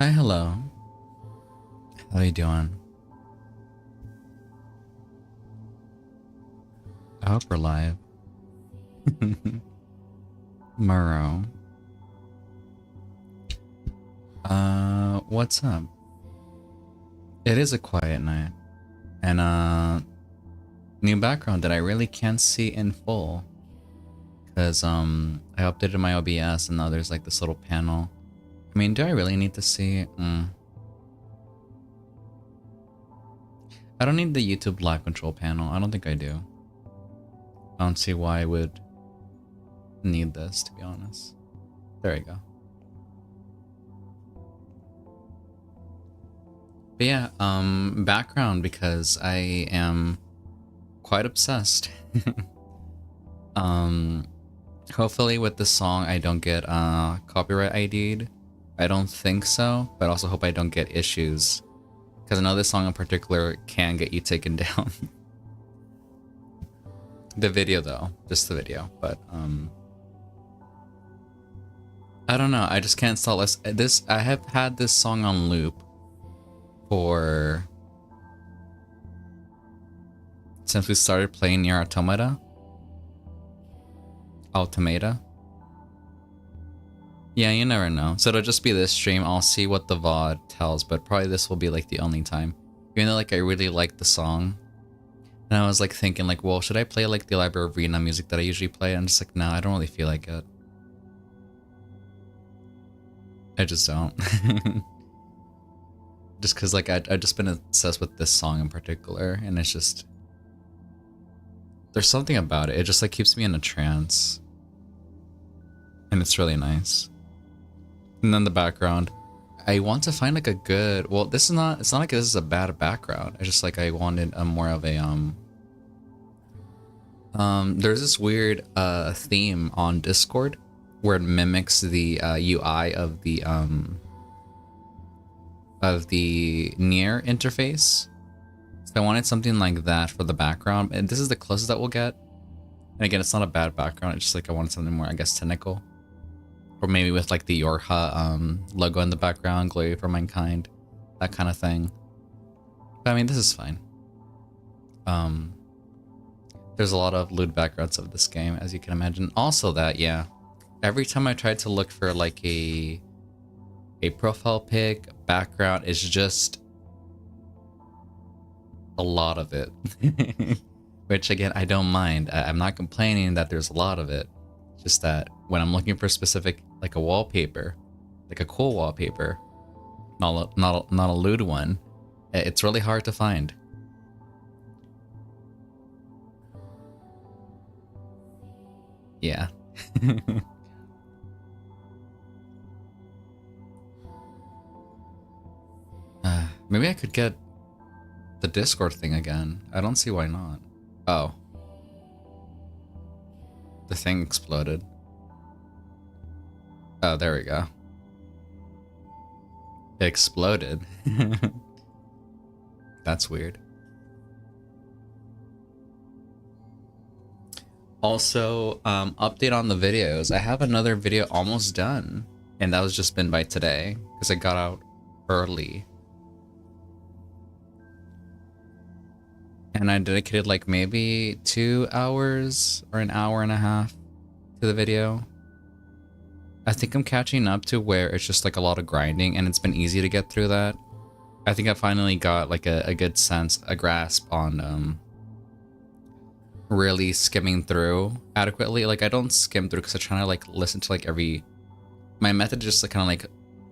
Hi, hello. How you doing? I hope we're live. Murrow. What's up? It is a quiet night. And, new background that I really can't see in full. Cause, I updated my OBS and now there's like this little panel. I mean, do I really need to see? I don't need the YouTube live control panel. I don't think I do. I don't see why I would need this, to be honest. There we go. But yeah, background because I am quite obsessed. Hopefully with this song I don't get copyright ID'd. I don't think so, but I also hope I don't get issues. Because I know this song in particular can get you taken down. The video though, just the video, but I don't know, I just can't stop this. I have had this song on loop for since we started playing Nier Automata. Yeah, you never know. So it'll just be this stream. I'll see what the VOD tells, but probably this will be like the only time. Even though like I really like the song. And I was like thinking like, well, should I play like the Library of Rena music that I usually play? I'm just like, no, I don't really feel like it. I just don't. Just cause like I've just been obsessed with this song in particular, and it's just there's something about it. It just like keeps me in a trance. And it's really nice. And then the background. I want to find like a good, well, this is not, it's not like this is a bad background. I just like, I wanted a more of a, there's this weird, theme on Discord where it mimics the, UI of the Nier interface. So I wanted something like that for the background, and this is the closest that we'll get. And again, it's not a bad background, it's just like I wanted something more, I guess, technical. Or maybe with like the Yorha logo in the background, Glory for Mankind, that kind of thing. But I mean, this is fine. There's a lot of lewd backgrounds of this game, as you can imagine. Also that, yeah, every time I tried to look for like a profile pic, background, is just a lot of it. Which again, I don't mind. I'm not complaining that there's a lot of it. Just that when I'm looking for specific, like a wallpaper, like a cool wallpaper, not a lewd one, it's really hard to find. Yeah. Maybe I could get the Discord thing again. I don't see why not. Oh. The thing exploded. Oh, there we go. It exploded. That's weird. Also, update on the videos. I have another video almost done, and that was just been by today because I got out early. And I dedicated like maybe 2 hours or an hour and a half to the video. I think I'm catching up to where it's just like a lot of grinding, and it's been easy to get through that. I think I finally got like a good sense, a grasp on really skimming through adequately. Like I don't skim through because I'm trying to like listen to like my method is just like kind of like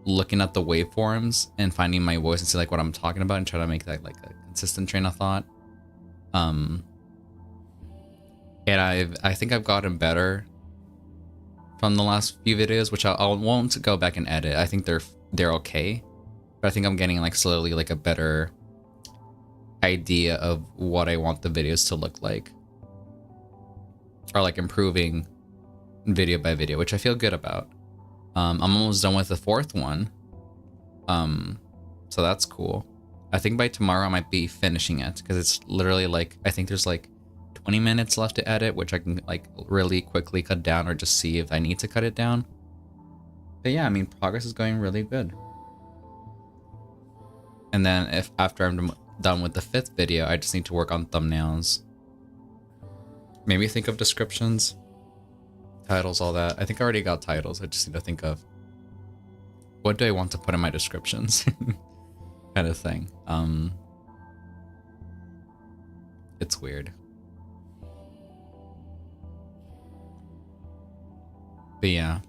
looking at the waveforms and finding my voice and see like what I'm talking about and try to make that like a consistent train of thought. And I think I've gotten better from the last few videos, which I won't go back and edit. I think they're okay, but I think I'm getting like slowly like a better idea of what I want the videos to look like, or like improving video by video, which I feel good about. I'm almost done with the 4th one, so that's cool. I think by tomorrow I might be finishing it because it's literally like, I think there's like 20 minutes left to edit, which I can like really quickly cut down or just see if I need to cut it down. But yeah, I mean, progress is going really good. And then if after I'm done with the 5th video, I just need to work on thumbnails. Maybe think of descriptions, titles, all that. I think I already got titles. I just need to think of what do I want to put in my descriptions kind of thing. It's weird. But yeah,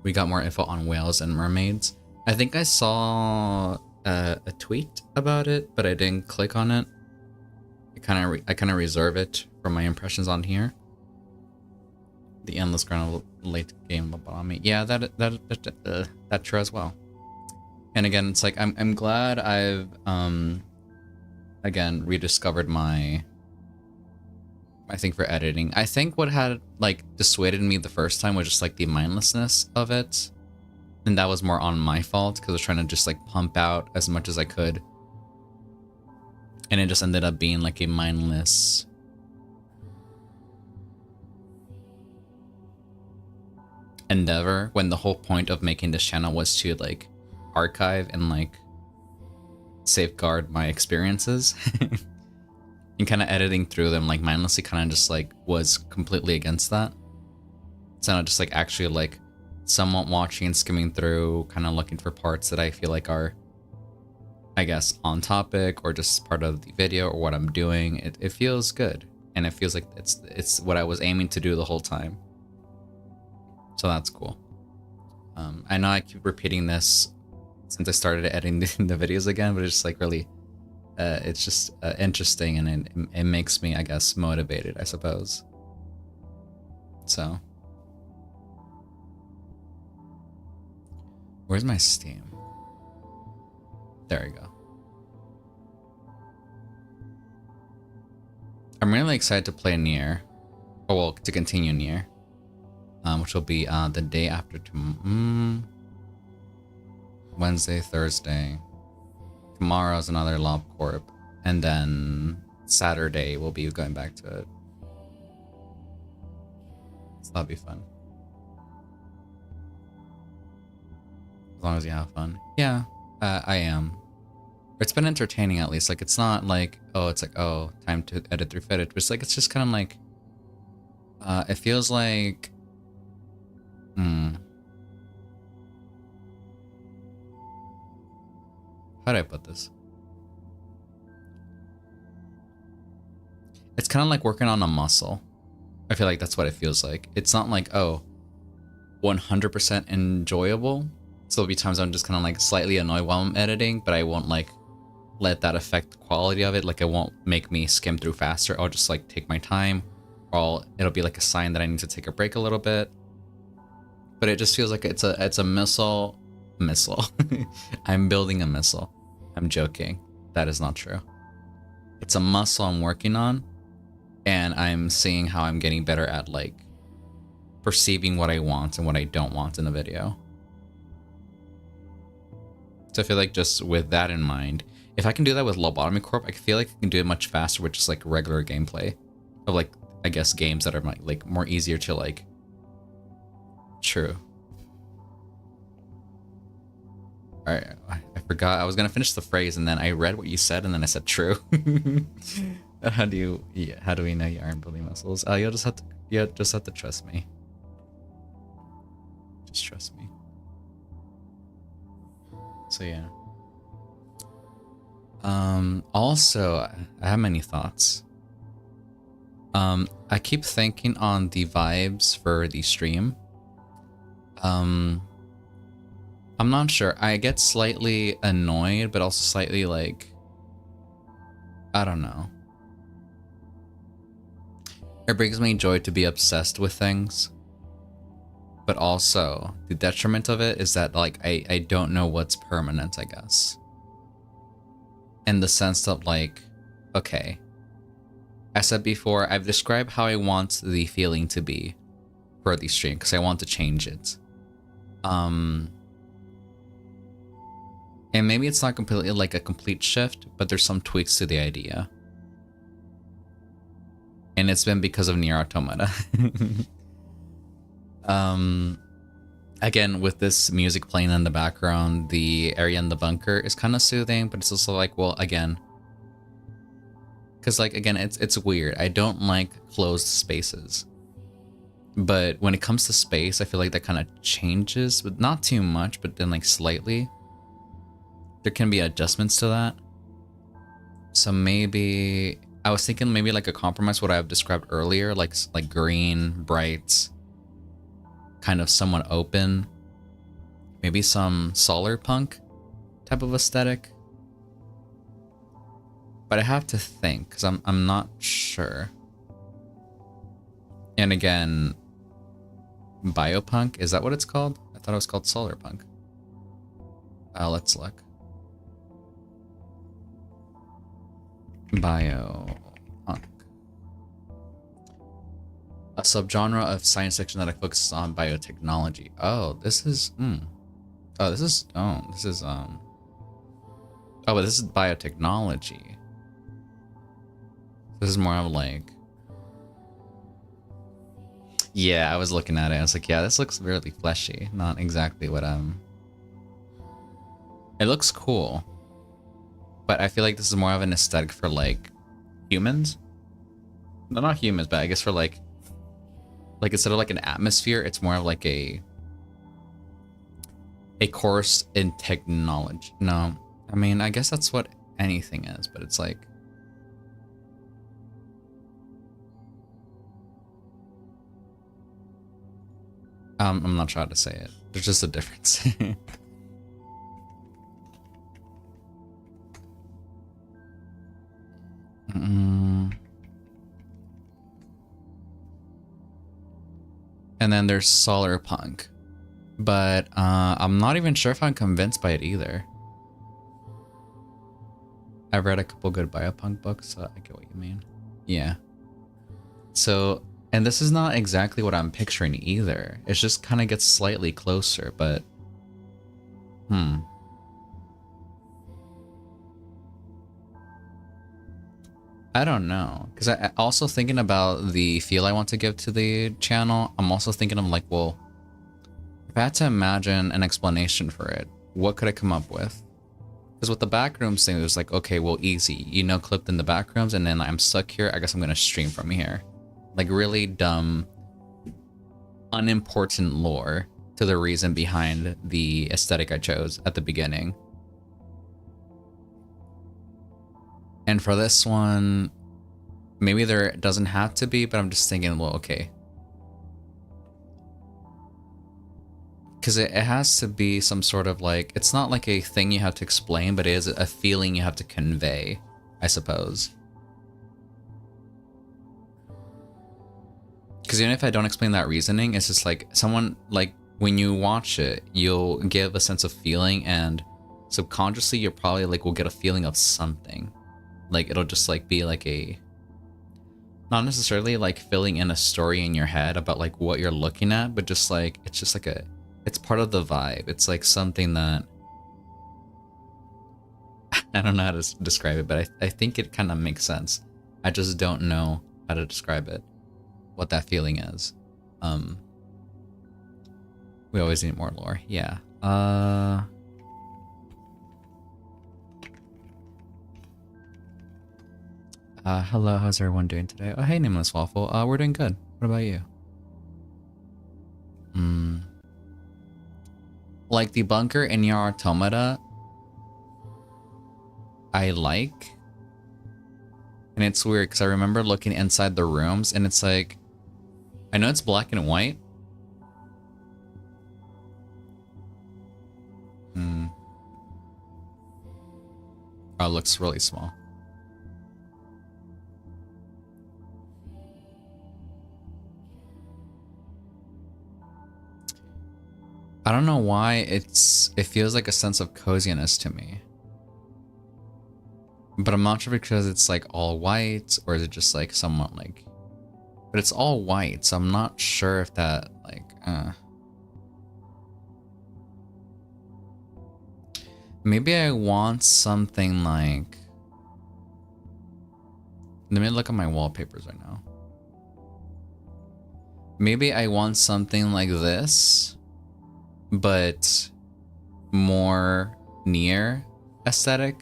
we got more info on whales and mermaids. I think I saw a tweet about it, but I didn't click on it. I kind of reserve it for my impressions on here. The endless grind of late game lobotomy. Yeah, that true as well. And again, it's like I'm glad I've again rediscovered my thing for editing. I think what had like dissuaded me the first time was just like the mindlessness of it. And that was more on my fault because I was trying to just like pump out as much as I could. And it just ended up being like a mindless endeavor when the whole point of making this channel was to like archive and like safeguard my experiences. And kind of editing through them like mindlessly kind of just like was completely against that. So not just like actually like somewhat watching and skimming through, kind of looking for parts that I feel like are, I guess, on topic or just part of the video or what I'm doing. It feels good, and it feels like it's what I was aiming to do the whole time. So that's cool. I know I keep repeating this since I started editing the videos again, but it's just like really, it's just interesting, and it makes me, I guess, motivated, I suppose. So, where's my Steam? There we go. I'm really excited to play Nier. Oh, well, to continue Nier. Which will be the day after Wednesday, Thursday. Tomorrow's another LobCorp. And then Saturday we'll be going back to it. So that'll be fun. As long as you have fun. Yeah, I am. It's been entertaining at least. Like, it's not like, oh, it's like, oh, time to edit through footage. But it's like, it's just kind of like, it feels like, how do I put this? It's kind of like working on a muscle. I feel like that's what it feels like. It's not like, oh, 100% enjoyable. So there'll be times I'm just kind of like slightly annoyed while I'm editing, but I won't like let that affect the quality of it. Like, it won't make me skim through faster. I'll just like take my time, or it'll be like a sign that I need to take a break a little bit. But it just feels like it's a missile. I'm building a missile. I'm joking. That is not true. It's a muscle I'm working on, and I'm seeing how I'm getting better at like perceiving what I want and what I don't want in the video. So I feel like just with that in mind, if I can do that with Lobotomy Corp, I feel like I can do it much faster with just like regular gameplay of like, I guess, games that are like more easier to like. True. Alright, I forgot. I was gonna finish the phrase and then I read what you said and then I said true. How do we know you aren't building muscles? You'll just have to trust me. Just trust me. So yeah. Also, I have many thoughts. I keep thinking on the vibes for the stream. I'm not sure. I get slightly annoyed, but also slightly like, I don't know. It brings me joy to be obsessed with things. But also, the detriment of it is that like I don't know what's permanent, I guess. In the sense that like, okay. As I said before, I've described how I want the feeling to be for the stream, because I want to change it. And maybe it's not completely like a complete shift, but there's some tweaks to the idea. And it's been because of Nier Automata. Again, with this music playing in the background, the area in the bunker is kind of soothing, but it's also like, well, again, because like, again, it's weird. I don't like closed spaces. But when it comes to space, I feel like that kind of changes, but not too much, but then like slightly. There can be adjustments to that. So maybe I was thinking maybe like a compromise what I've described earlier, like green, bright, kind of somewhat open. Maybe some solar punk type of aesthetic. But I have to think because I'm not sure. And again, biopunk, is that what it's called? I thought it was called solar punk. Let's look. Biopunk. A subgenre of science fiction that focuses on biotechnology. Oh, this is but this is biotechnology. This is more of like, yeah, I was looking at it. I was like, yeah, this looks really fleshy. Not exactly what it looks cool. But I feel like this is more of an aesthetic for like humans. No, not humans, but I guess for like instead of like an atmosphere, it's more of like a course in technology. No, I mean, I guess that's what anything is, but it's like, I'm not trying to say it. There's just a difference. And then there's solar punk, but I'm not even sure if I'm convinced by it either. I've read a couple good biopunk books, so I get what you mean. Yeah. So, and this is not exactly what I'm picturing either. It just kind of gets slightly closer, but I don't know, because I also thinking about the feel I want to give to the channel. I'm also thinking of like, well, if I had to imagine an explanation for it, what could I come up with? Because with the backrooms thing, it was like, okay, well, easy, clipped in the backrooms, and then I'm stuck here. I guess I'm gonna stream from here. Like really dumb, unimportant lore to the reason behind the aesthetic I chose at the beginning. And for this one, maybe there doesn't have to be, but I'm just thinking, well, okay. Because it has to be some sort of like, it's not like a thing you have to explain, but it is a feeling you have to convey, I suppose. Because even if I don't explain that reasoning, it's just like someone, like when you watch it, you'll give a sense of feeling, and subconsciously you're probably like will get a feeling of something. Like it'll just like be like a, not necessarily like filling in a story in your head about like what you're looking at, but just like it's just like it's part of the vibe. It's like something that I don't know how to describe it, but I think it kind of makes sense. I just don't know how to describe it, what that feeling is. We always need more lore. Yeah. Hello, how's everyone doing today? Oh, hey, Nameless Waffle. We're doing good. What about you? Like the bunker in Nier Automata, I like. And it's weird because I remember looking inside the rooms and it's like, I know it's black and white. Oh, it looks really small. I don't know why it feels like a sense of coziness to me. But I'm not sure because it's like all white, or is it just like somewhat like, but it's all white, so I'm not sure if that like, maybe I want something like, let me look at my wallpapers right now. Maybe I want something like this, but more near aesthetic.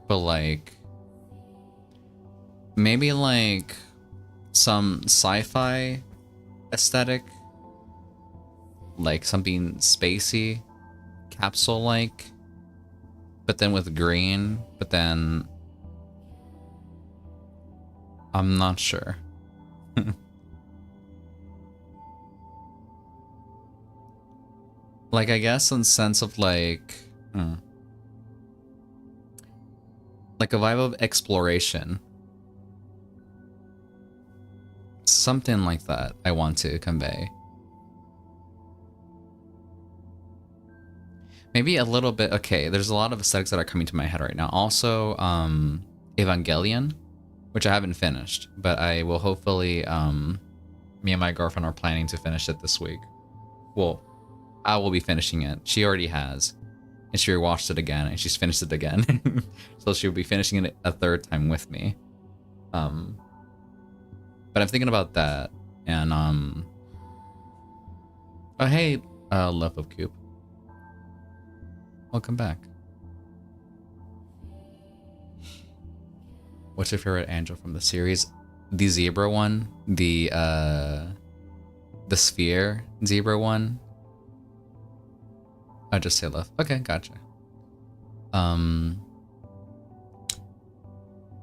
But like, maybe like some sci-fi aesthetic, like something spacey, capsule-like, but then with green, but then I'm not sure. Like, I guess in sense of like, like a vibe of exploration. Something like that I want to convey. Maybe a little bit, okay, there's a lot of aesthetics that are coming to my head right now. Also, Evangelion, which I haven't finished, but I will hopefully, me and my girlfriend are planning to finish it this week. Well, I will be finishing it. She already has. And she rewatched it again, and she's finished it again. So she'll be finishing it a third time with me. But I'm thinking about that, and oh hey, Love of Cube. Welcome back. What's your favorite angel from the series? The zebra one, the sphere zebra one. I just say love. Okay, gotcha.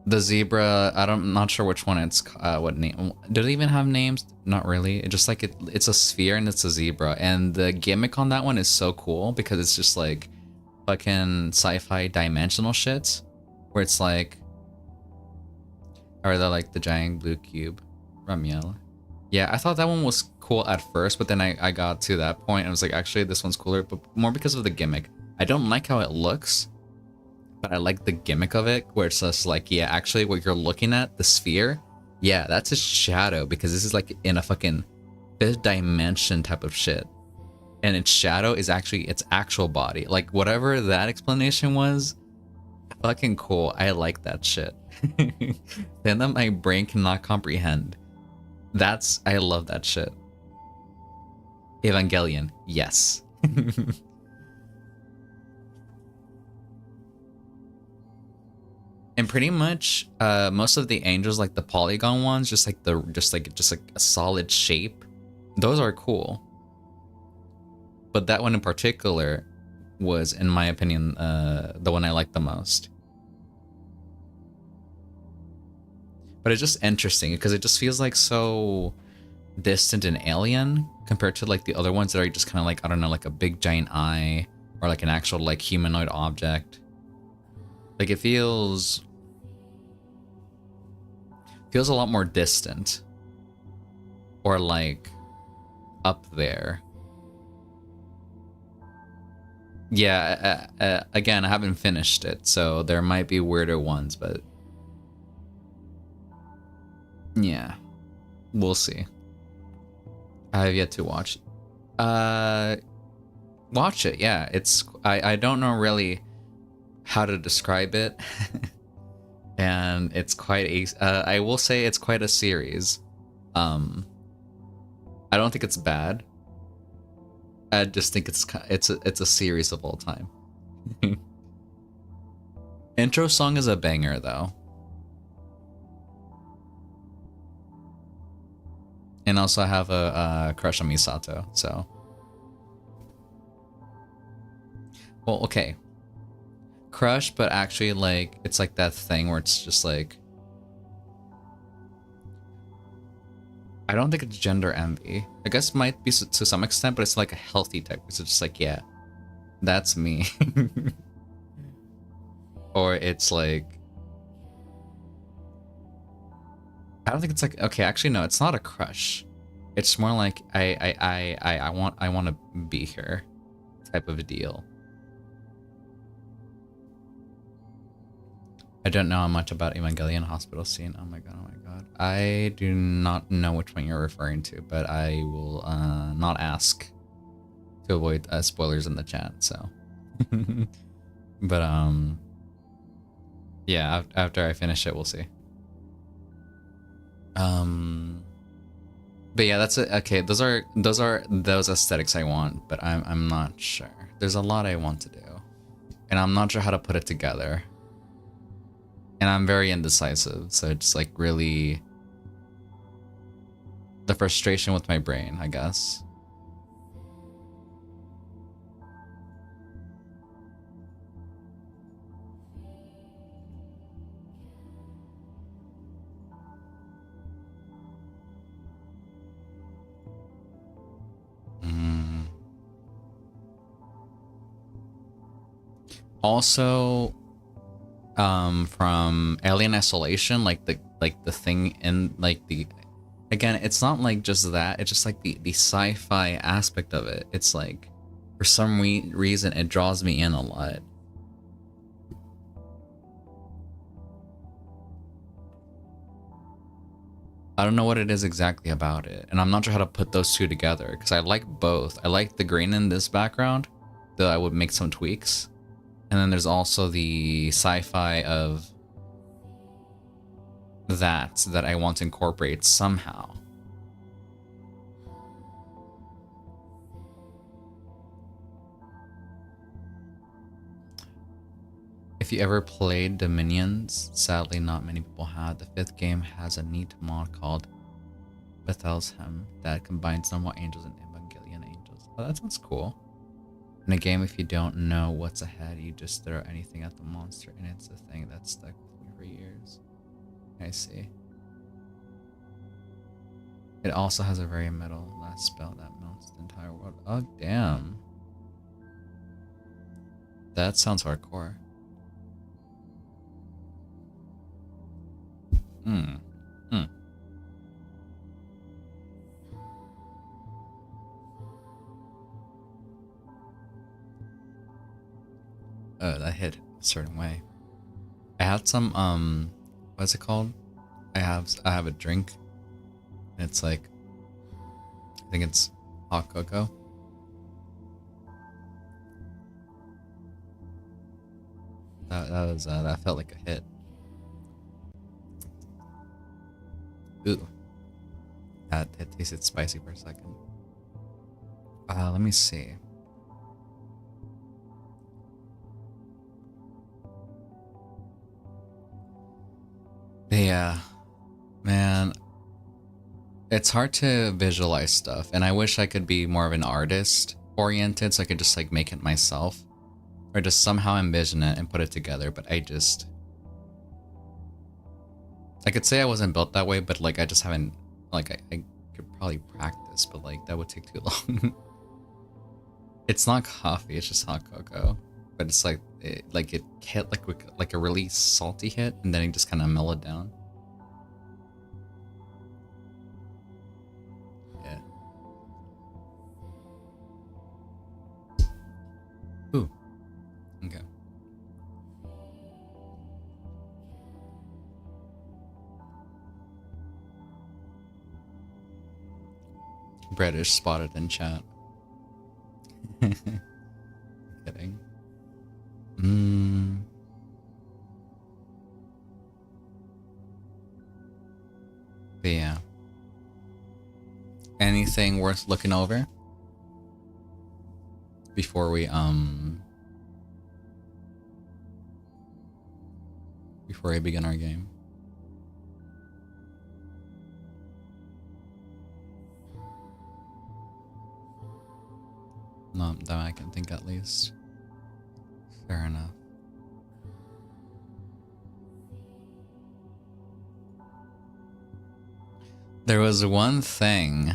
The zebra, I'm not sure which one it's, what name. Did it even have names? Not really. It just like it's a sphere and it's a zebra. And the gimmick on that one is so cool because it's just like fucking sci-fi dimensional shit. Where it's like, or the like the giant blue cube. Ramiel. Yeah, I thought that one was cool at first, but then I got to that point and I was like, actually, this one's cooler, but more because of the gimmick. I don't like how it looks, but I like the gimmick of it, where it's just like, yeah, actually, what you're looking at, the sphere, yeah, that's a shadow, because this is like in a fucking fifth dimension type of shit. And its shadow is actually its actual body. Like, whatever that explanation was, fucking cool. I like that shit. Then that my brain cannot comprehend. I love that shit. Evangelion, yes. And pretty much, most of the angels, like the polygon ones, just like a solid shape, those are cool. But that one in particular was, in my opinion, the one I liked the most. But it's just interesting because it just feels like so distant and alien compared to like the other ones that are just kind of like, I don't know, like a big giant eye or like an actual like humanoid object. Like it feels a lot more distant or like up there. Yeah, again, I haven't finished it, so there might be weirder ones, but yeah, we'll see. I have yet to watch. Watch it. Yeah, I don't know really how to describe it, and it's quite a. I will say it's quite a series. I don't think it's bad. I just think it's a series of all time. Intro song is a banger though. And also I have a crush on Misato, so. Well, okay. Crush, but actually like, it's like that thing where it's just like, I don't think it's gender envy. I guess it might be to some extent, but it's like a healthy type. It's just like, yeah, that's me. Or it's like, I don't think it's like, okay, actually no, it's not a crush. It's more like I want to be here type of a deal. I don't know much about Evangelion hospital scene. Oh my god. I do not know which one you're referring to, but I will not ask to avoid spoilers in the chat, so. But Yeah, after I finish it, we'll see. But yeah, that's it. Okay, those are those aesthetics I want, but I'm not sure. There's a lot I want to do, and I'm not sure how to put it together. And I'm very indecisive, so it's like really the frustration with my brain, I guess. Also, from Alien Isolation, like the thing in like the, again, it's not like just that, it's just like the sci-fi aspect of it. It's like for some reason it draws me in a lot. I don't know what it is exactly about it, and I'm not sure how to put those two together because I like both. I like the green in this background, though I would make some tweaks. And then there's also the sci-fi of that I want to incorporate somehow. If you ever played Dominions, sadly not many people had. The 5th game has a neat mod called Bethel's Hem that combines normal angels and Evangelion angels. Oh, that sounds cool. In a game, if you don't know what's ahead, you just throw anything at the monster, and it's a thing that stuck with me for years. I see. It also has a very metal last spell that melts the entire world. Oh, damn. That sounds hardcore. Oh, that hit a certain way. I had some what's it called? I have a drink. And it's like, I think it's hot cocoa. That felt like a hit. Ooh. It tasted spicy for a second. Let me see. Yeah, man, it's hard to visualize stuff, and I wish I could be more of an artist oriented so I could just like make it myself or just somehow envision it and put it together, but I could say I wasn't built that way, but like I just haven't, like I could probably practice, but like that would take too long. It's not coffee, it's just hot cocoa, but it's like it hit like a really salty hit, and then it just kind of mellowed down. Yeah. Ooh. Okay. British spotted in chat. Kidding. But yeah. Anything worth looking over before we begin our game? Not that I can think, at least. Fair enough. There was one thing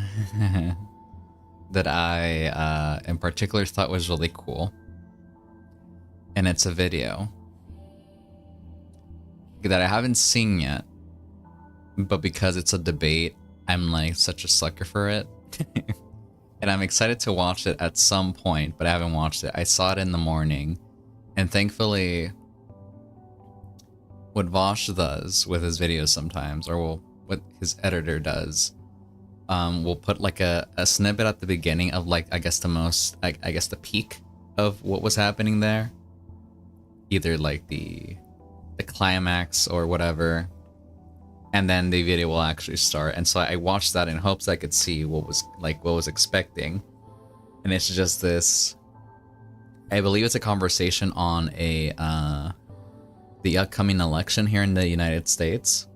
that I in particular thought was really cool, and it's a video that I haven't seen yet, but because it's a debate, I'm like such a sucker for it. And I'm excited to watch it at some point, but I haven't watched it. I saw it in the morning, and thankfully what Vosh does with his videos sometimes, or what his editor does, we'll put like a snippet at the beginning of like, I guess the peak of what was happening there. Either like the the climax or whatever, and then the video will actually start. And so I watched that in hopes I could see what was expecting, and it's just this. I believe it's a conversation on the upcoming election here in the United States,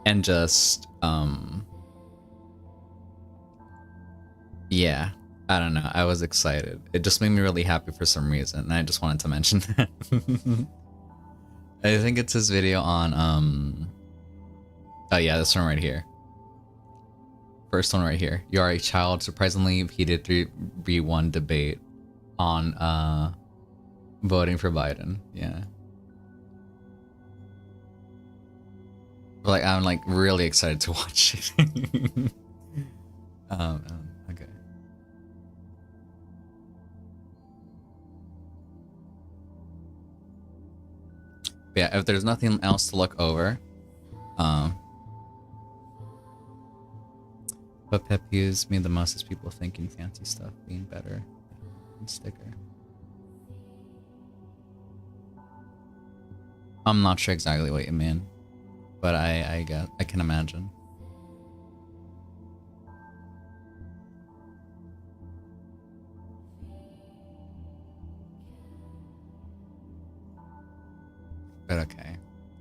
and just yeah, I don't know. I was excited. It just made me really happy for some reason, and I just wanted to mention that. I think it's his video on oh yeah, this one right here. First one right here. You are a child. Surprisingly heated 3v1 debate on voting for Biden. Yeah. But like I'm like really excited to watch it. Okay. But yeah, if there's nothing else to look over, what pet peeves me the most is people thinking fancy stuff being better than sticker. I'm not sure exactly what you mean, but I can imagine. But okay.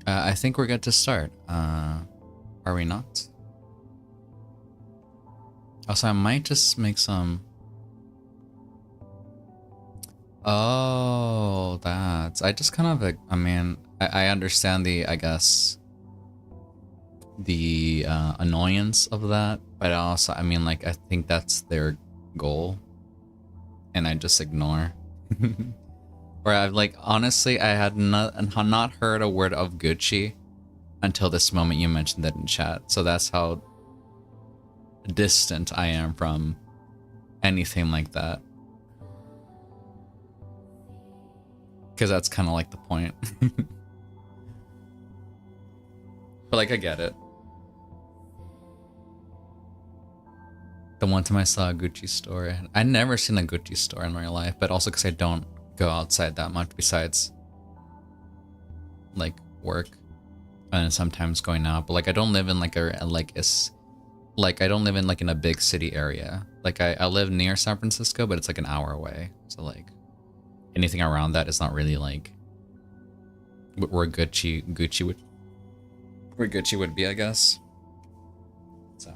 I think we're good to start. Are we not? Also, I might just make some... Oh, that's... I just kind of... I mean, I understand the, I guess... the annoyance of that. But also, I mean, like, I think that's their goal. And I just ignore. Or I've like, honestly, I had not heard a word of Gucci until this moment you mentioned that in chat. So that's how distant I am from anything like that. Because that's kind of like the point. But like, I get it. The one time I saw a Gucci store, I'd never seen a Gucci store in my life, but also because I don't go outside that much besides like work and sometimes going out. But like I don't live in like I don't live in like in a big city area. Like I live near San Francisco, but it's like an hour away. So like anything around that is not really like where Gucci would be, I guess. So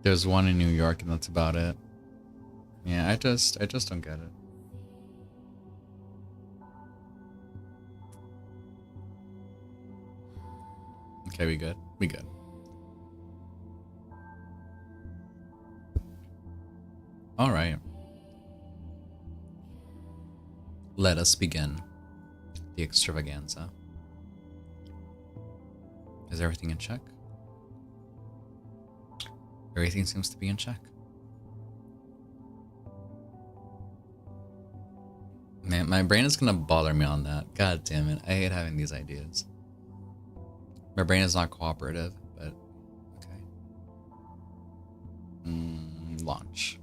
there's one in New York and that's about it. Yeah, I just don't get it. Okay, we good. We good. All right. Let us begin the extravaganza. Is everything in check? Everything seems to be in check. Man, my brain is gonna bother me on that. God damn it. I hate having these ideas. My brain is not cooperative, but okay. Launch.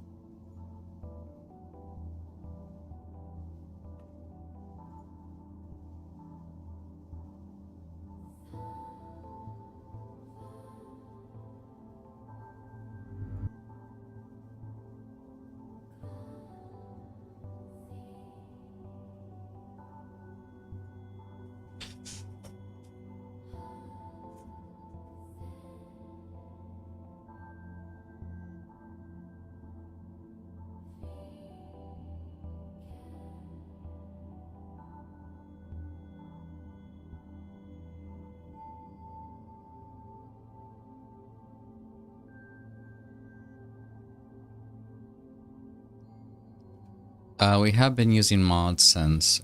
We have been using mods since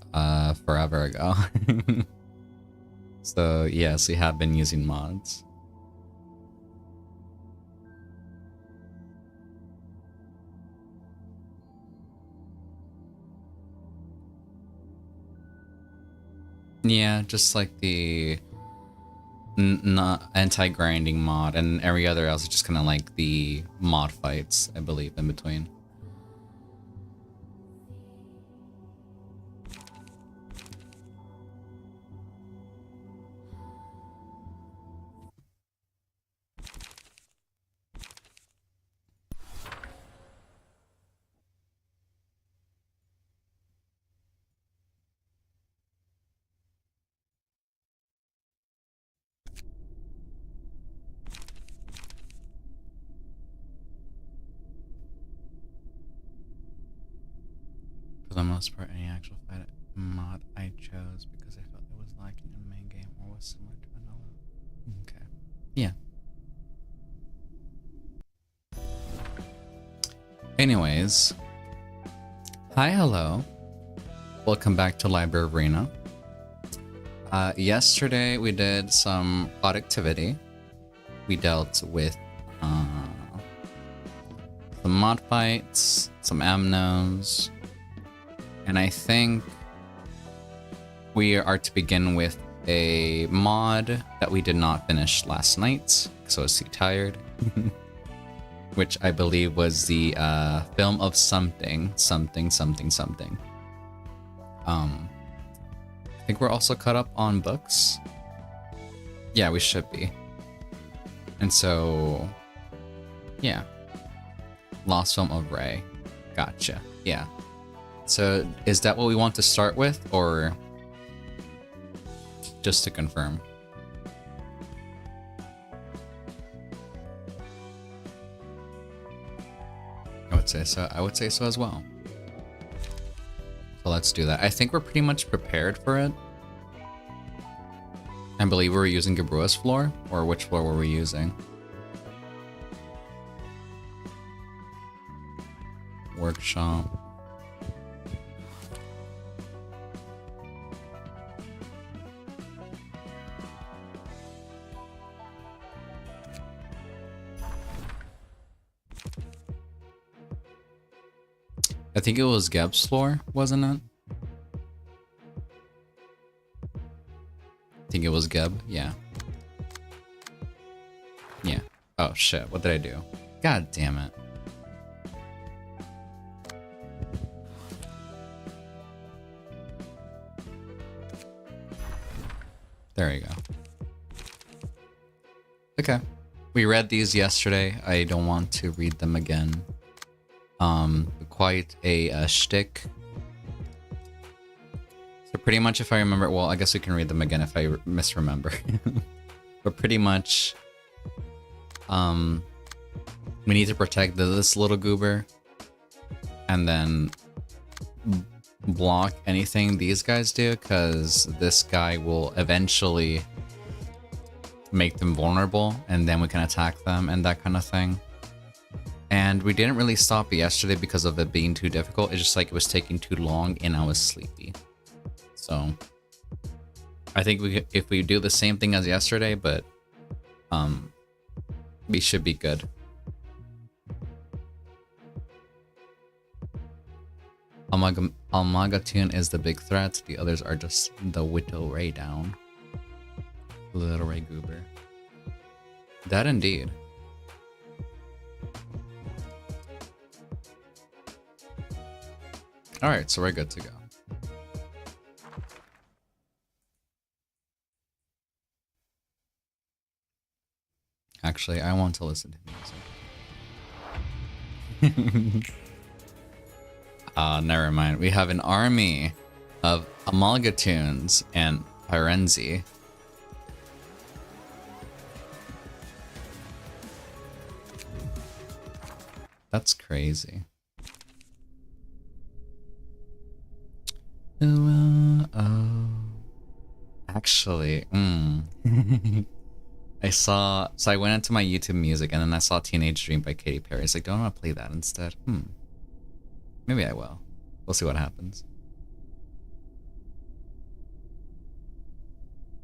forever ago. So yes, we have been using mods. Yeah, just like the not anti-grinding mod, and every other else is just kind of like the mod fights, I believe, in between. For the most part, any actual fight mod I chose because I felt it was lacking in the main game or was similar to vanilla. Okay. Yeah. Anyways. Hi, hello. Welcome back to Library Arena. Yesterday we did some productivity. We dealt with some mod fights, some amnos, and I think we are to begin with a mod that we did not finish last night because I was too tired. Which I believe was the film of something. I think we're also caught up on books. Yeah, we should be. And so, yeah. Lost Film of Ray. Gotcha. Yeah. So, is that what we want to start with, or just to confirm? I would say so. I would say so as well. So let's do that. I think we're pretty much prepared for it. I believe we were using Gabrua's floor, or which floor were we using? Workshop. I think it was Geb's floor, wasn't it? I think it was Geb, yeah. Yeah. Oh shit, what did I do? God damn it. There you go. Okay. We read these yesterday. I don't want to read them again. Quite a shtick. So pretty much if I remember, well, I guess we can read them again if I misremember. But pretty much, we need to protect this little goober and then block anything these guys do, because this guy will eventually make them vulnerable and then we can attack them and that kind of thing. And we didn't really stop it yesterday because of it being too difficult. It's just like it was taking too long and I was sleepy. So I think if we do the same thing as yesterday, but we should be good. Almagatun is the big threat. The others are just the Whittle Ray down. Little Ray Goober. That indeed. Alright, so we're good to go. Actually, I want to listen to music. Never mind. We have an army of Amalgatoons and Pyrenzi. That's crazy. Actually, I went into my YouTube music and then I saw Teenage Dream by Katy Perry. It's like, don't I want to play that instead? Maybe I will. We'll see what happens.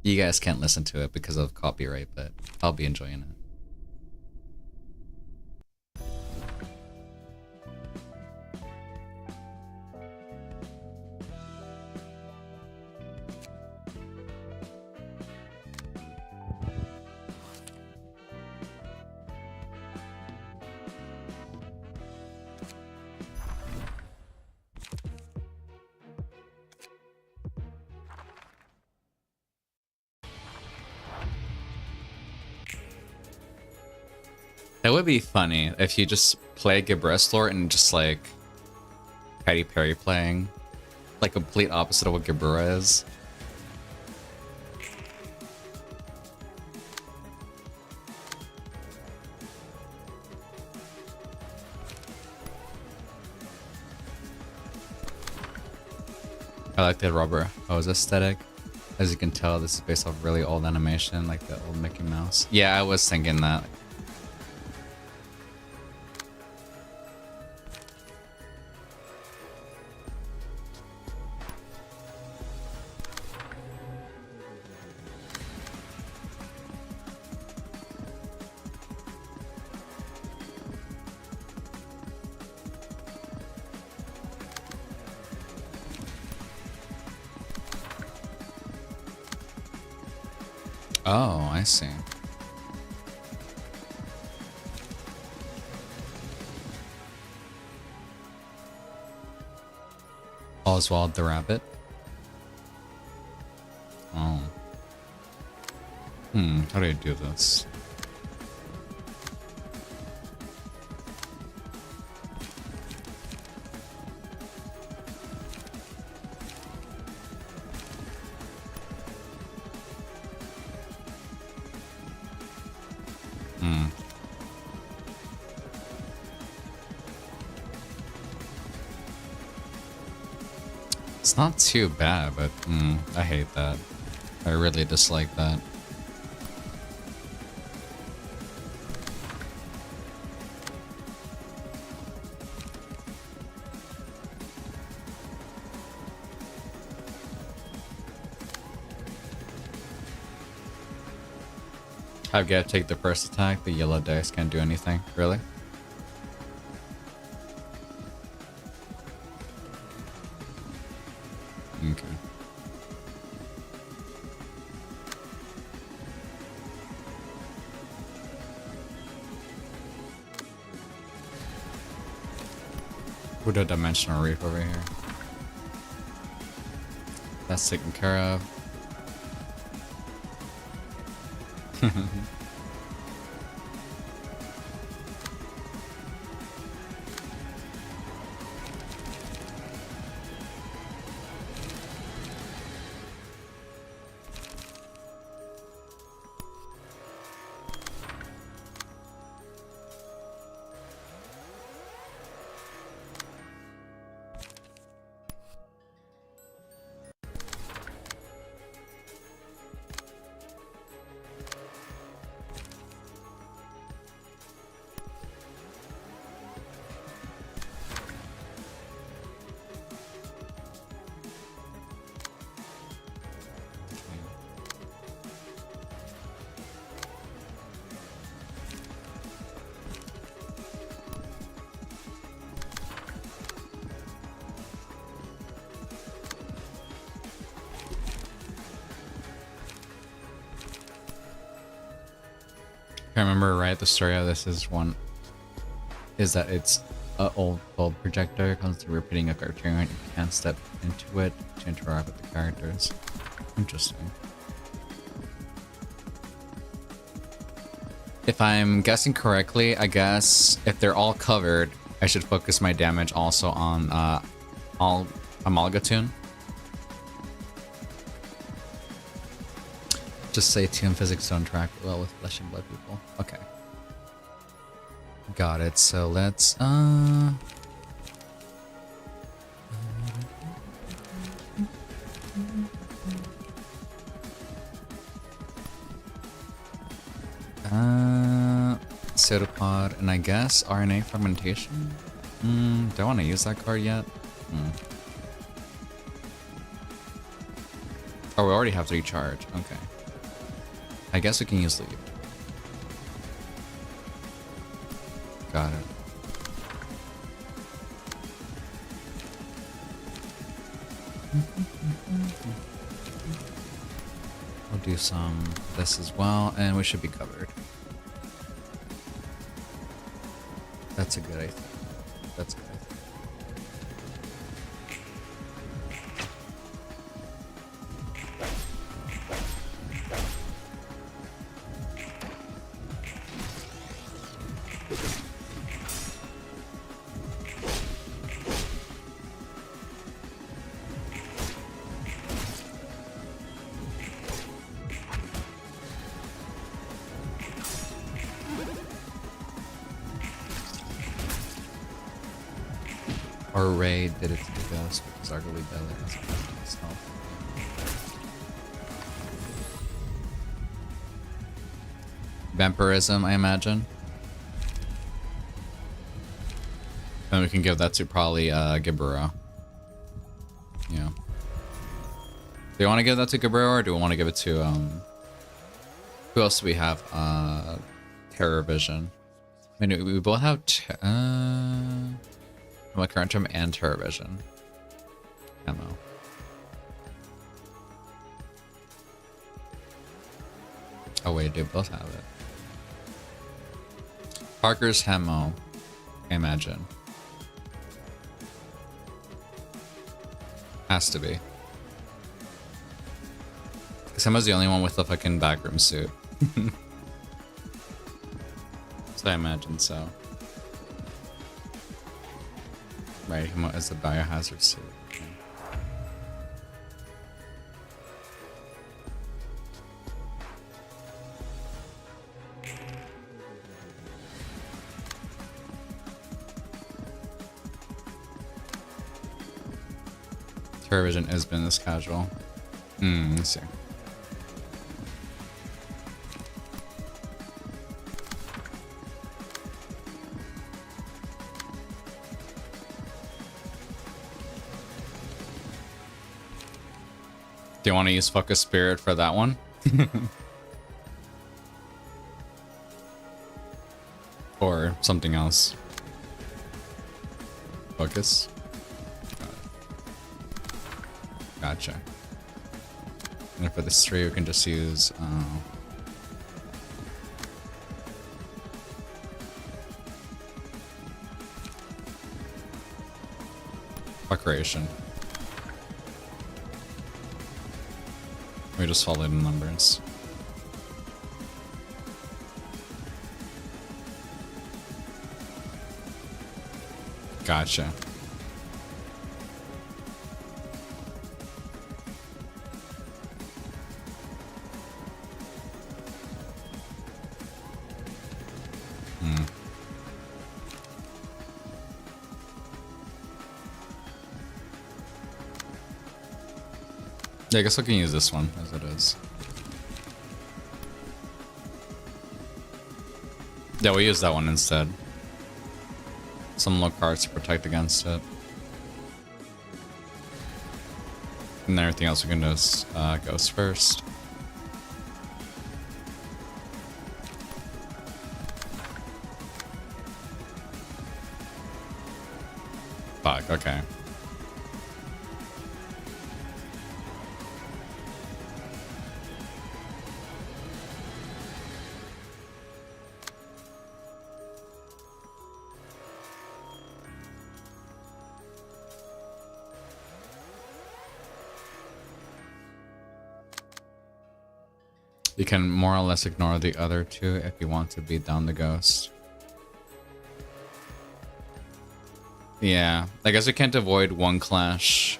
You guys can't listen to it because of copyright, but I'll be enjoying it. That would be funny if you just play Gibres lore and just like Katy Perry playing. Like complete opposite of what Gibra is. I like the rubber hose aesthetic. As you can tell, this is based off really old animation, like the old Mickey Mouse. Yeah, I was thinking that. Oh, I see. Oswald the rabbit. Oh. How do I do this? It's not too bad, but I hate that. I really dislike that. I've got to take the first attack. The yellow dice can't do anything. Really? Okay. Put a dimensional reef over here. That's taken care of. If I remember right, the story of this is that it's an old bulb projector constantly repeating a cartoon. You can't step into it to interact with the characters. Interesting. If I'm guessing correctly, I guess if they're all covered, I should focus my damage also on all Amalgatoon. Just say Toon physics don't track well with flesh and blood people. Okay. Got it. So let's Pseudopod, and I guess RNA fragmentation? Do I want to use that card yet? Oh, we already have to recharge. Okay. I guess we can use Leap. Got it. We'll do some this as well, and we should be covered. That's a good idea. That's a good idea. Or Ray did it to the ghost, which is arguably deadly as itself. Vampirism, I imagine. Then we can give that to probably Gibberella. Yeah. Do you want to give that to Gibberella, or do we want to give it to who else do we have? Terror Vision. I mean, we both have Current and Terror Vision. Ammo. Oh wait, they both have it. Parker's Hemo, I imagine. Has to be. Because Hemo's the only one with the fucking backroom suit. So I imagine so. Right, Hemo is the biohazard suit. Okay. Terror Vision is business casual. Let's see. Do you want to use Focus Spirit for that one? Or something else? Focus? Gotcha. And for this 3, we can just use... Procreation. We just followed the numbers. Gotcha. Yeah, I guess I can use this one as it is. Yeah, we'll use that one instead. Some low cards to protect against it. And then everything else we can do is Ghost first. Fuck, okay. You can more or less ignore the other 2 if you want to beat down the ghost. Yeah, I guess we can't avoid 1 clash.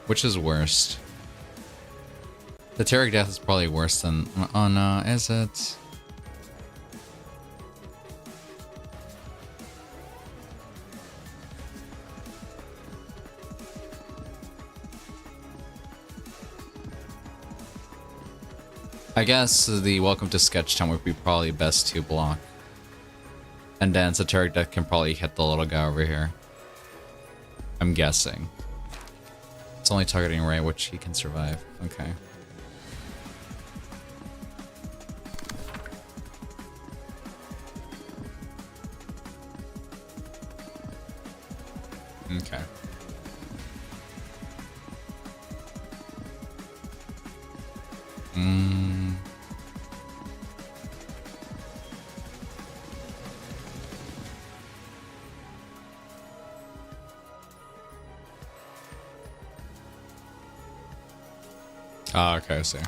Which is worst? The Terric Death is probably worse than... Oh no, is it? I guess the Welcome to Sketch Time would be probably best to block. And then Satiric Death can probably hit the little guy over here. I'm guessing. It's only targeting Ray, which he can survive. Okay. Okay. Ah, okay, I see.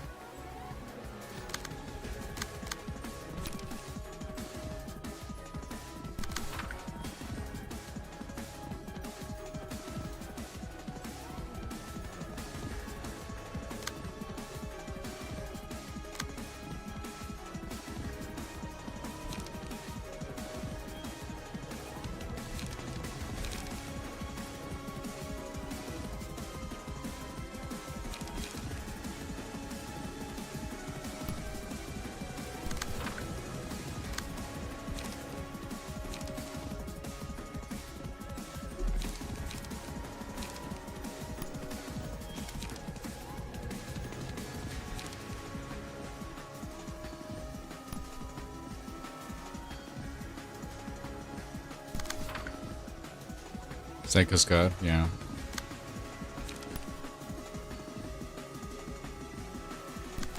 Snake is good, yeah.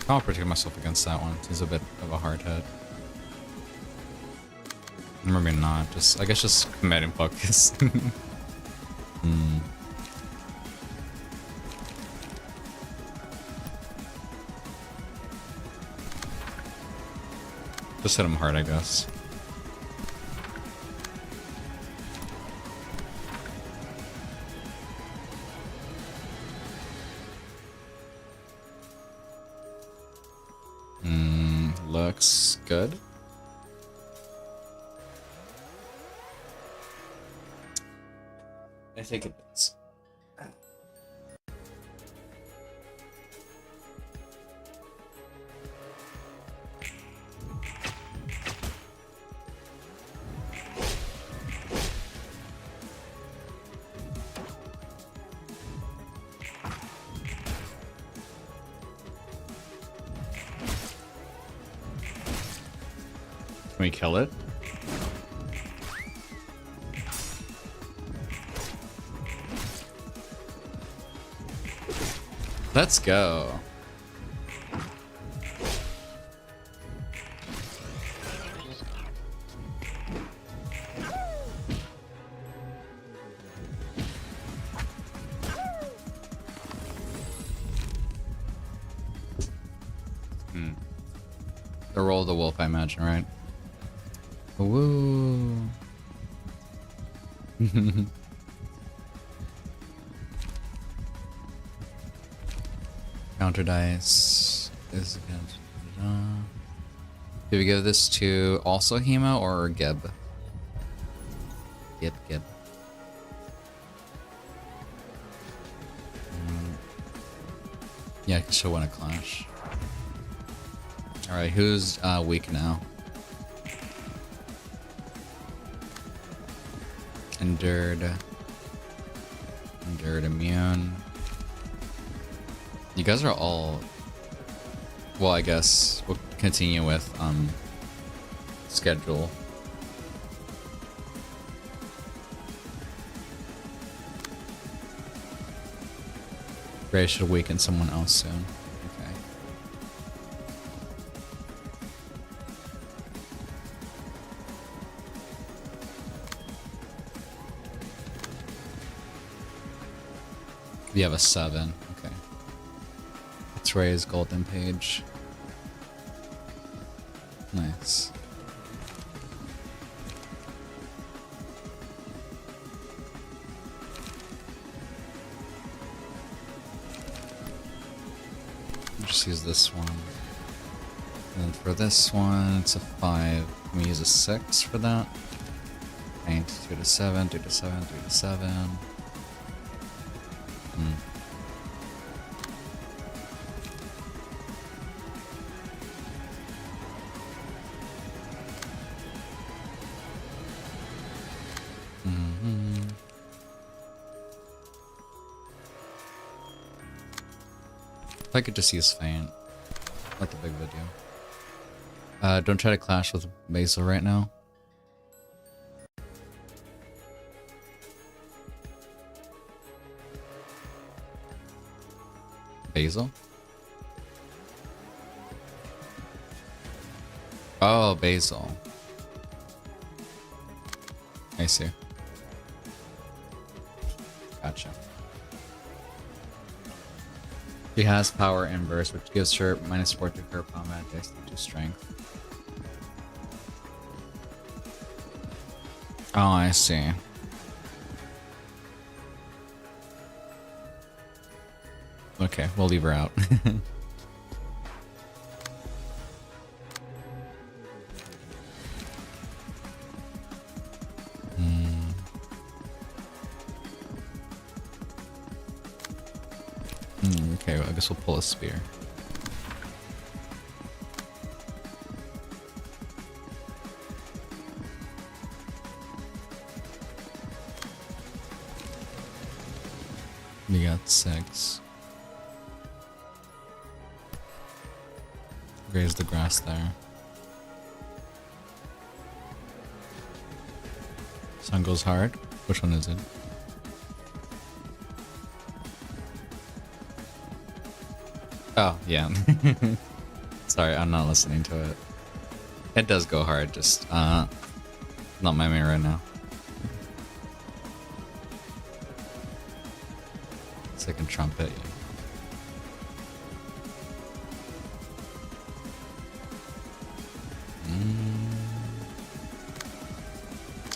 I'll protect myself against that one. He's a bit of a hard hit. Maybe not. Just, I guess, just commit and focus. Just hit him hard, I guess. Looks good. I think it does. Can we kill it? Let's go. The roll of the wolf, I imagine, right? Woo. Counter dice is against. Do we give this to also Hema or Geb? Geb. Yeah, because she'll win a clash. Alright, who's weak now? Endured immune. You guys are all, well, I guess we'll continue with schedule. Gray should awaken someone else soon. Okay. We have a 7. Okay. Let's raise golden page. Nice. Just use this one. And for this one, it's a 5. Can we use a 6 for that? Paint 2 to 7, 2 to 7, 3 to 7. I could just use Feint. Not the big video. Don't try to clash with Basil right now. Basil? Oh, Basil. I see. Gotcha. She has power inverse, which gives her -4 to her combat dex to strength. Oh, I see. Okay, we'll leave her out. Okay, well, I guess we'll pull a spear. We got 6. Graze the grass there. Sun goes hard. Which one is it? Oh, yeah. Sorry, I'm not listening to it. It does go hard, just not my main right now. Second trumpet.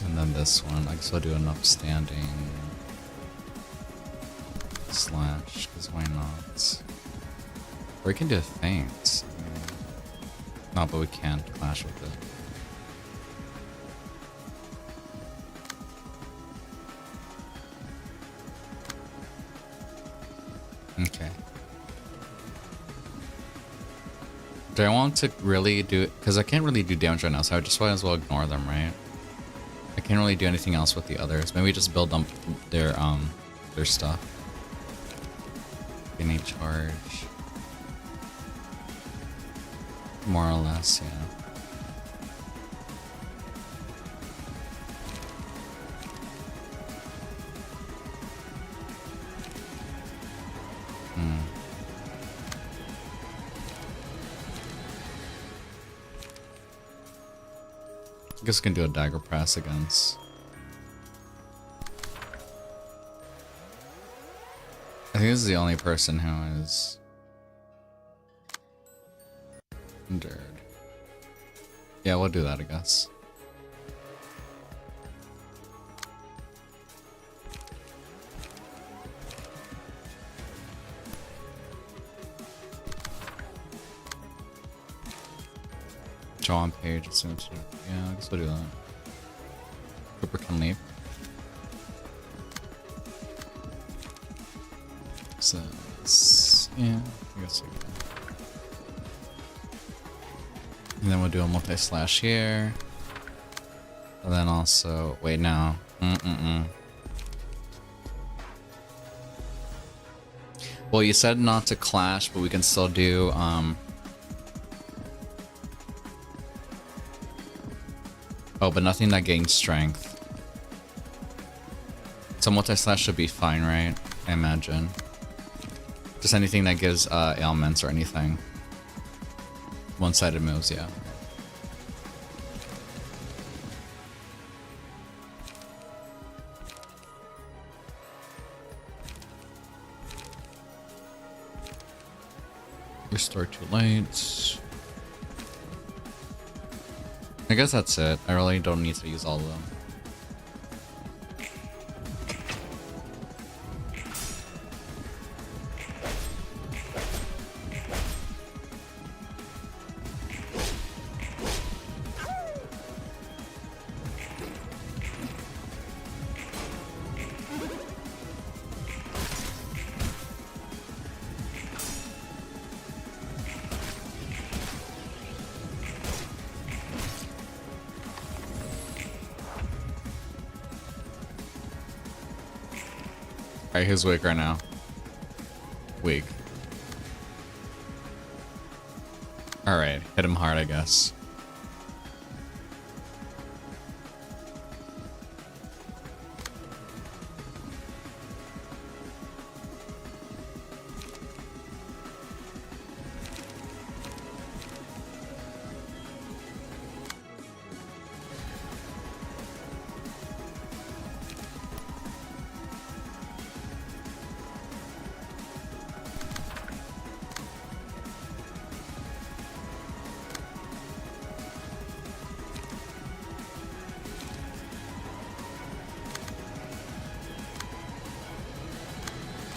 And then this one, I guess I'll do an upstanding slash, because why not? Or we can do a feint. No, but we can't clash with it. Okay. Do I want to really do it? Because I can't really do damage right now, so I just might as well ignore them, right? I can't really do anything else with the others. Maybe just build up their stuff. Any charge. More or less, yeah. I guess we can do a dagger press against. I think this is the only person who is endured. Yeah, we'll do that, I guess. Draw on page, it seems to. Yeah, I guess we'll do that. Cooper can leap. So, yeah, I guess we can. And then we'll do a multi-slash here. And then also, wait, no. Well, you said not to clash, but we can still do, oh, but nothing that gains strength. So multi-slash should be fine, right? I imagine. Just anything that gives ailments or anything. One-sided moves, yeah. Restore 2 lights. I guess that's it. I really don't need to use all of them. Alright, who's weak right now? Weak. Alright, hit him hard, I guess.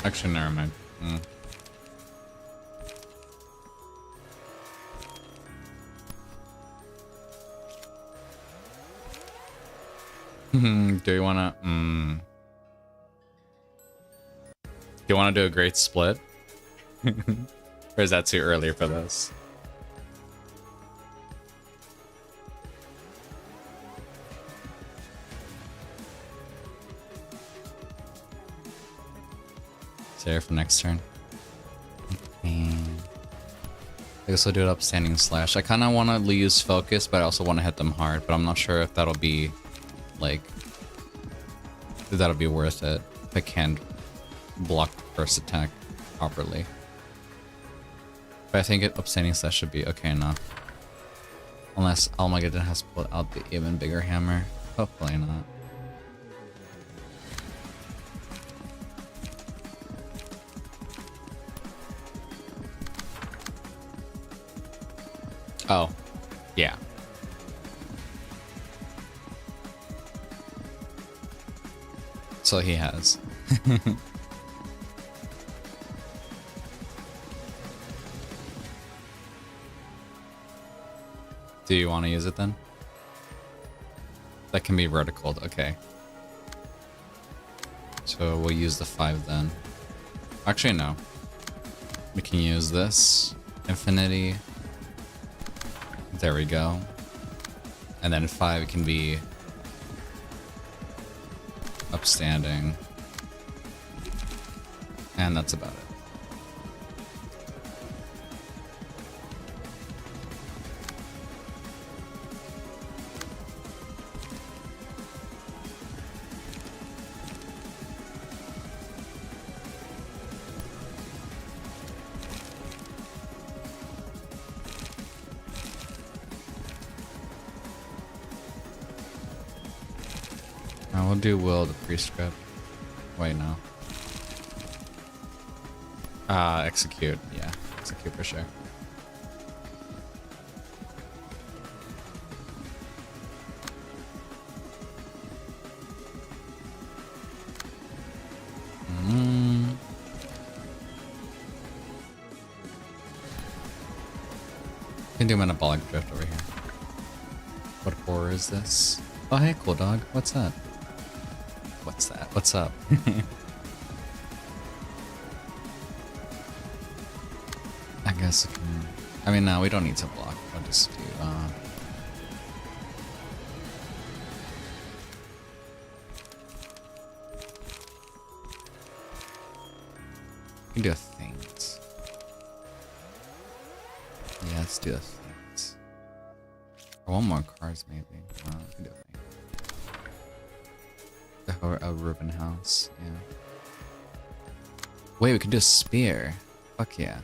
Actually, never mind. Do you wanna? Do you wanna do a great split? Or is that too early for this? There for next turn. I guess I'll do it upstanding slash. I kind of want to use focus, but I also want to hit them hard. But I'm not sure if that'll be, like, if that'll be worth it. If I can't block the first attack properly. But I think upstanding slash should be okay enough. Unless Almageddon has pulled out the even bigger hammer. Hopefully not. Oh, yeah. So he has. Do you want to use it then? That can be verticaled, okay. So we'll use the 5 then. Actually, no. We can use this. Infinity. There we go. And then 5 can be upstanding. And that's about it. We'll do Will the Prescript. Wait, no. Execute. Yeah, execute for sure. Can do Metabolic Drift over here. What horror is this? Oh, hey, cool dog. What's that? What's that? What's up? I guess it can... I mean, no, we don't need to block. I'll just do... We can do a Things. Yeah, let's do a Things. Or one more cards, maybe. We can do a Things. A ribbon house, yeah. Wait, we could do a spear. Fuck yeah.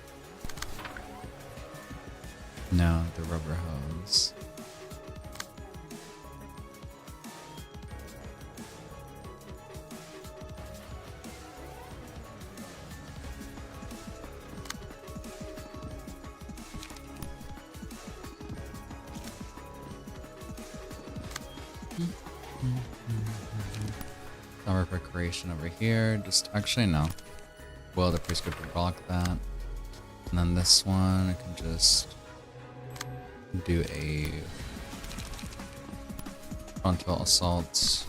No, the rubber hose. Summer Recreation over here. Just actually no. Well, the Prescript will block that. And then this one, I can just do a frontal assault.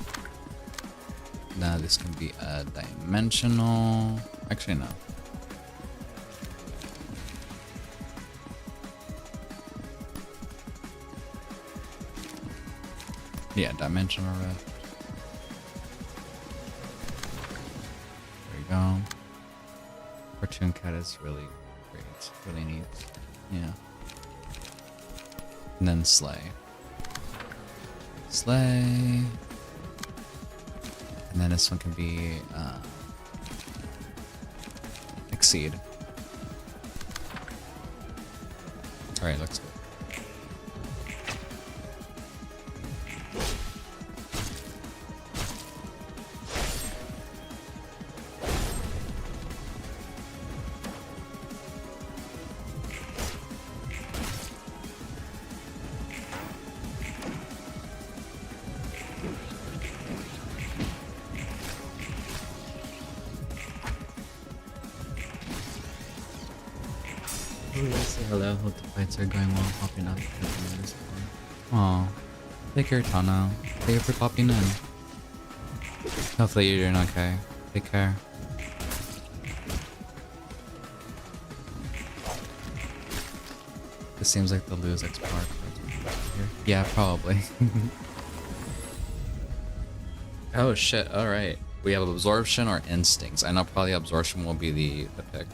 Now this can be a dimensional. Actually, no. Yeah, dimensional rift. There we go. Cartoon Cat is really great. Really neat. Yeah. And then Slay. Slay. And then this one can be Exceed. Alright, looks good. Say hello, hope the fights are going well, popping up. Aw. Take care, Tana. Thank you for popping in. Hopefully you're doing okay. Take care. This seems like the lose X part. Yeah, probably. Oh shit, alright. We have Absorption or Instincts. I know probably Absorption will be the pick.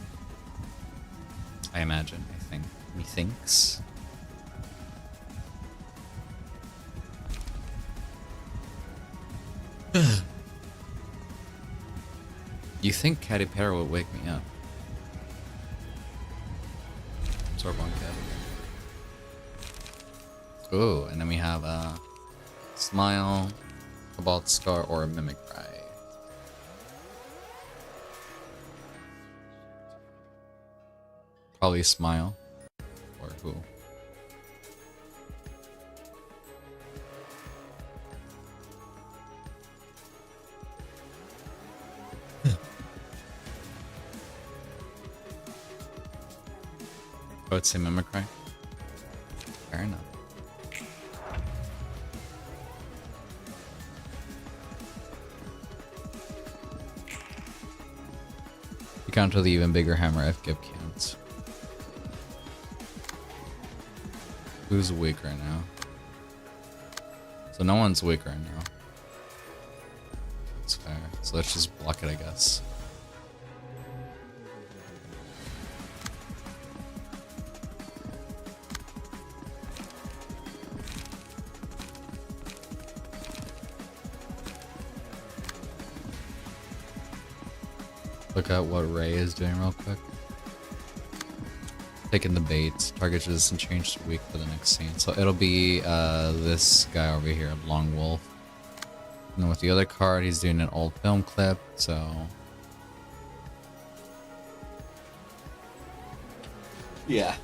I imagine, I think. Methinks. You think Katy Perry would wake me up? Ooh, and then we have a Smile, Cobalt Scar, or a Mimicry. Probably Smile. Or who? I would say Mimicry. Fair enough. You counter the even bigger hammer if Gib can't. Who's weak right now? So no one's weak right now. That's fair. So let's just block it, I guess. Look at what Ray is doing real quick. Taking the bait. Target just doesn't change to weak for the next scene. So it'll be this guy over here, Long Wolf. And then with the other card, he's doing an old film clip, so... yeah.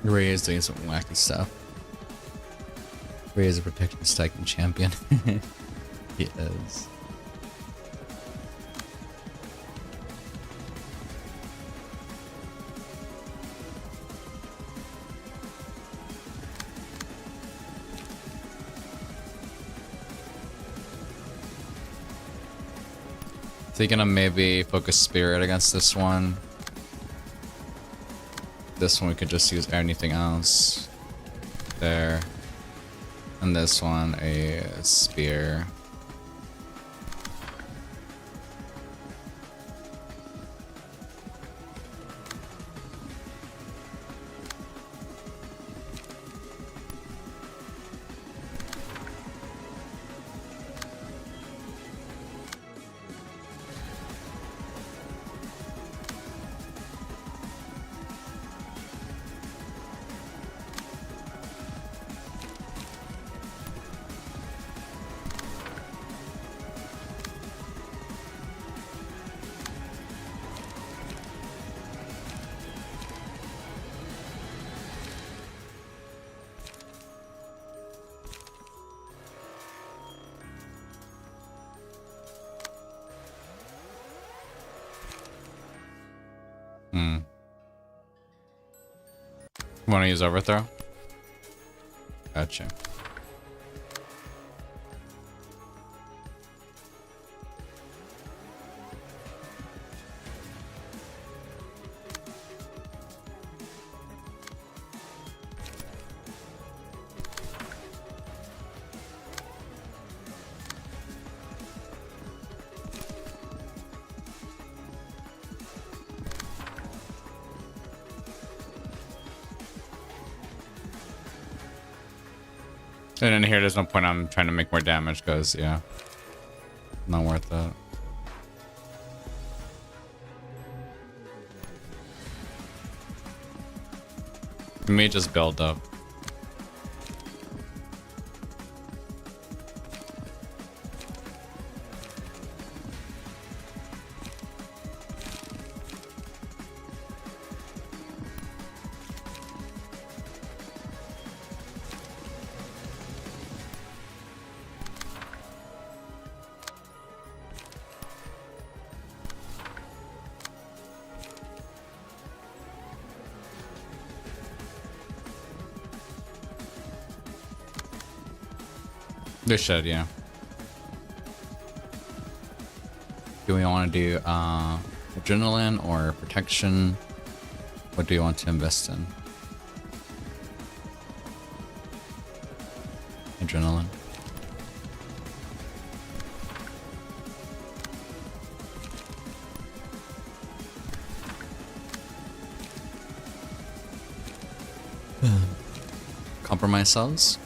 Ray is doing some wacky stuff. Ray is a protection stacking champion. He is. Thinking of maybe focus Spirit against this one. This one we could just use anything else. There. And this one a spear. Want to use Overthrow? Gotcha. And in here, there's no point I'm trying to make more damage because, yeah, not worth it. We may just build up. They should, yeah. Do we want to do adrenaline or protection? What do you want to invest in? Adrenaline. Compromise cells?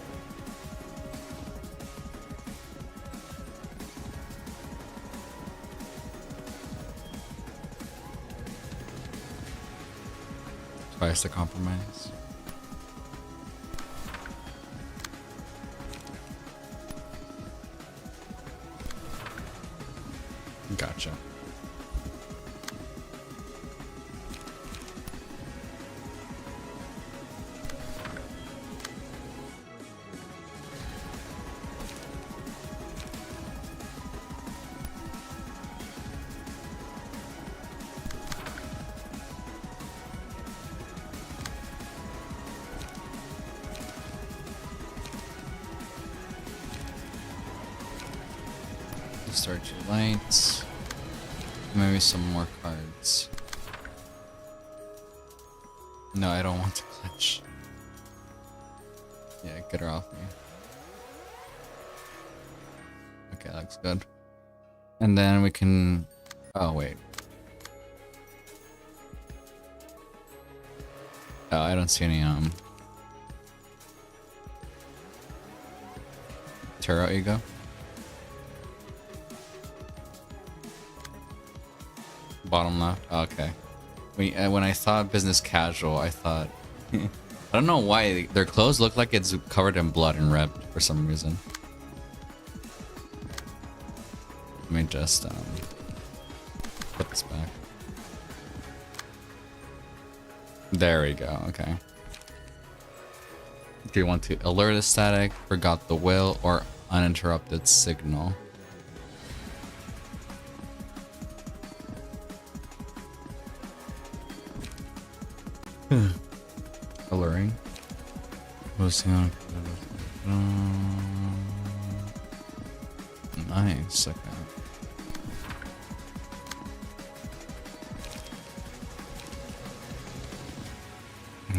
sacrifice the compromise. Gotcha. Start 2 lights. Maybe some more cards. No, I don't want to clutch. Yeah, get her off me. Okay, that looks good. And then we can... Oh, wait. Oh, I don't see any, Tarot Ego. Bottom left. Oh, okay. When I thought business casual, I thought... I don't know why. Their clothes look like it's covered in blood and red for some reason. Let me just put this back. There we go. Okay. Do you want to alert a static, forgot the will, or uninterrupted signal? Alluring. Nice. Okay.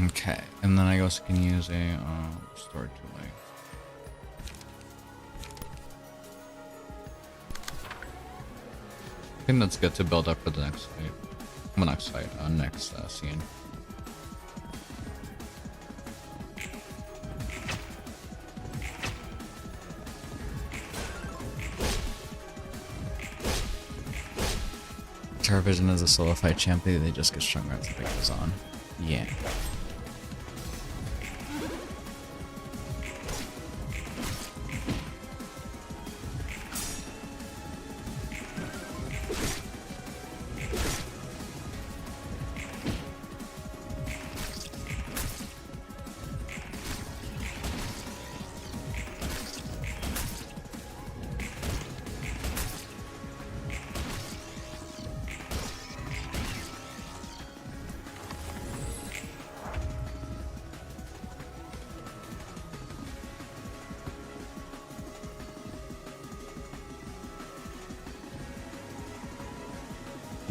Okay, and then I guess we can use a storage delay. I think that's good to build up for the next fight. Well, next fight, next scene. Terror Vision is a solo fight champion, they just get stronger as the fight goes on. Yeah.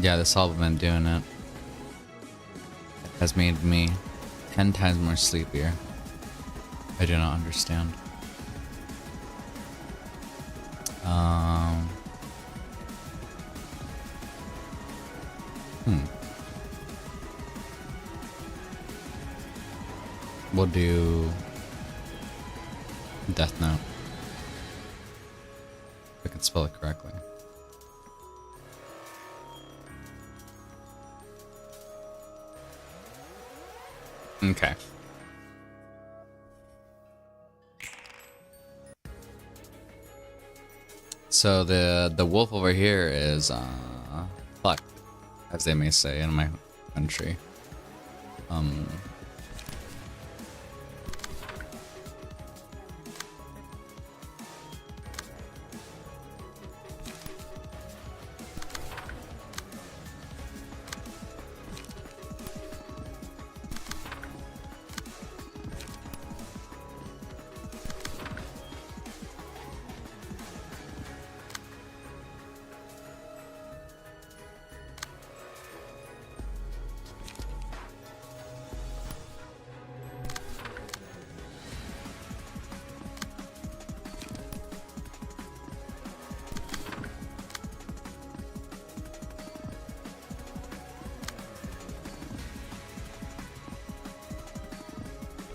Yeah, the supplement doing it has made me 10 times more sleepier. I do not understand. We'll do Death Note. If I can spell it correctly. Okay. So the wolf over here is plucked, as they may say in my country.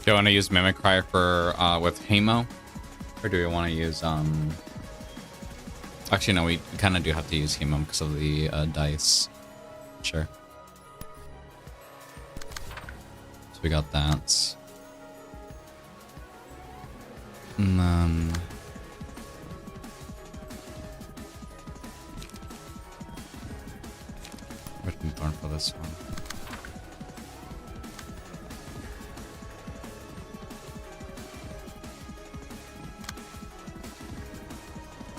Do you want to use Mimicry for with Hamo, or do we want to use Actually, no, we kind of do have to use Hamo because of the dice. Sure. we got that. And then written thorn for this one.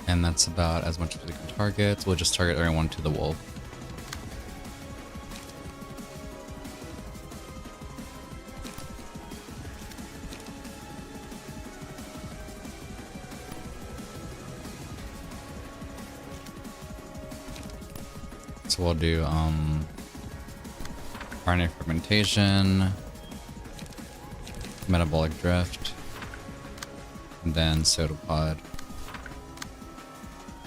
And that's about as much as we can target. We'll just target everyone to the wolf. So we'll do RNA fermentation, metabolic drift, and then pseudopod.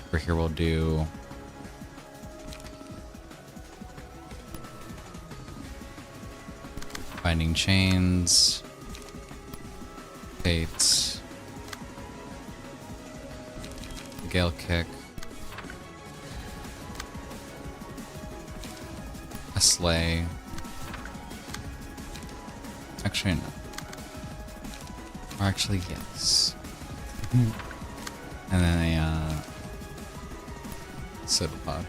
Over here we'll do binding chains, fate, gale kick, a slay. Actually, no. Or actually, yes. And then a pseudopod.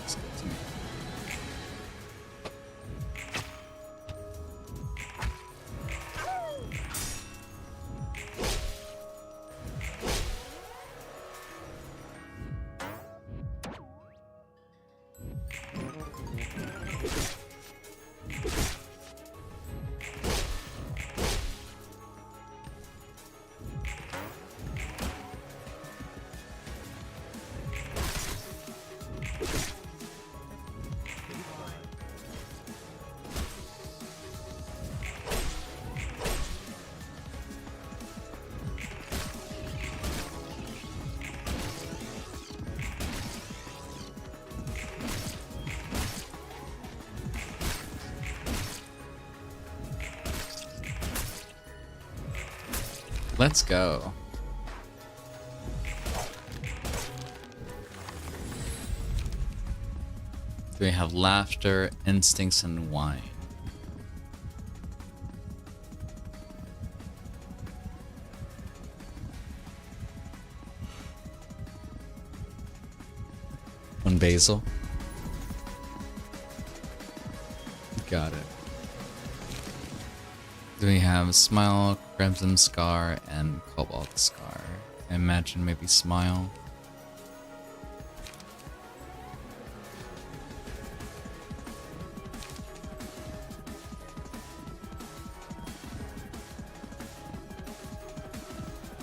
Let's get to me. Let's go. We have laughter, instincts, and wine. One basil. Got it. Do we have Smile, Crimson Scar, and Cobalt Scar? I imagine maybe Smile.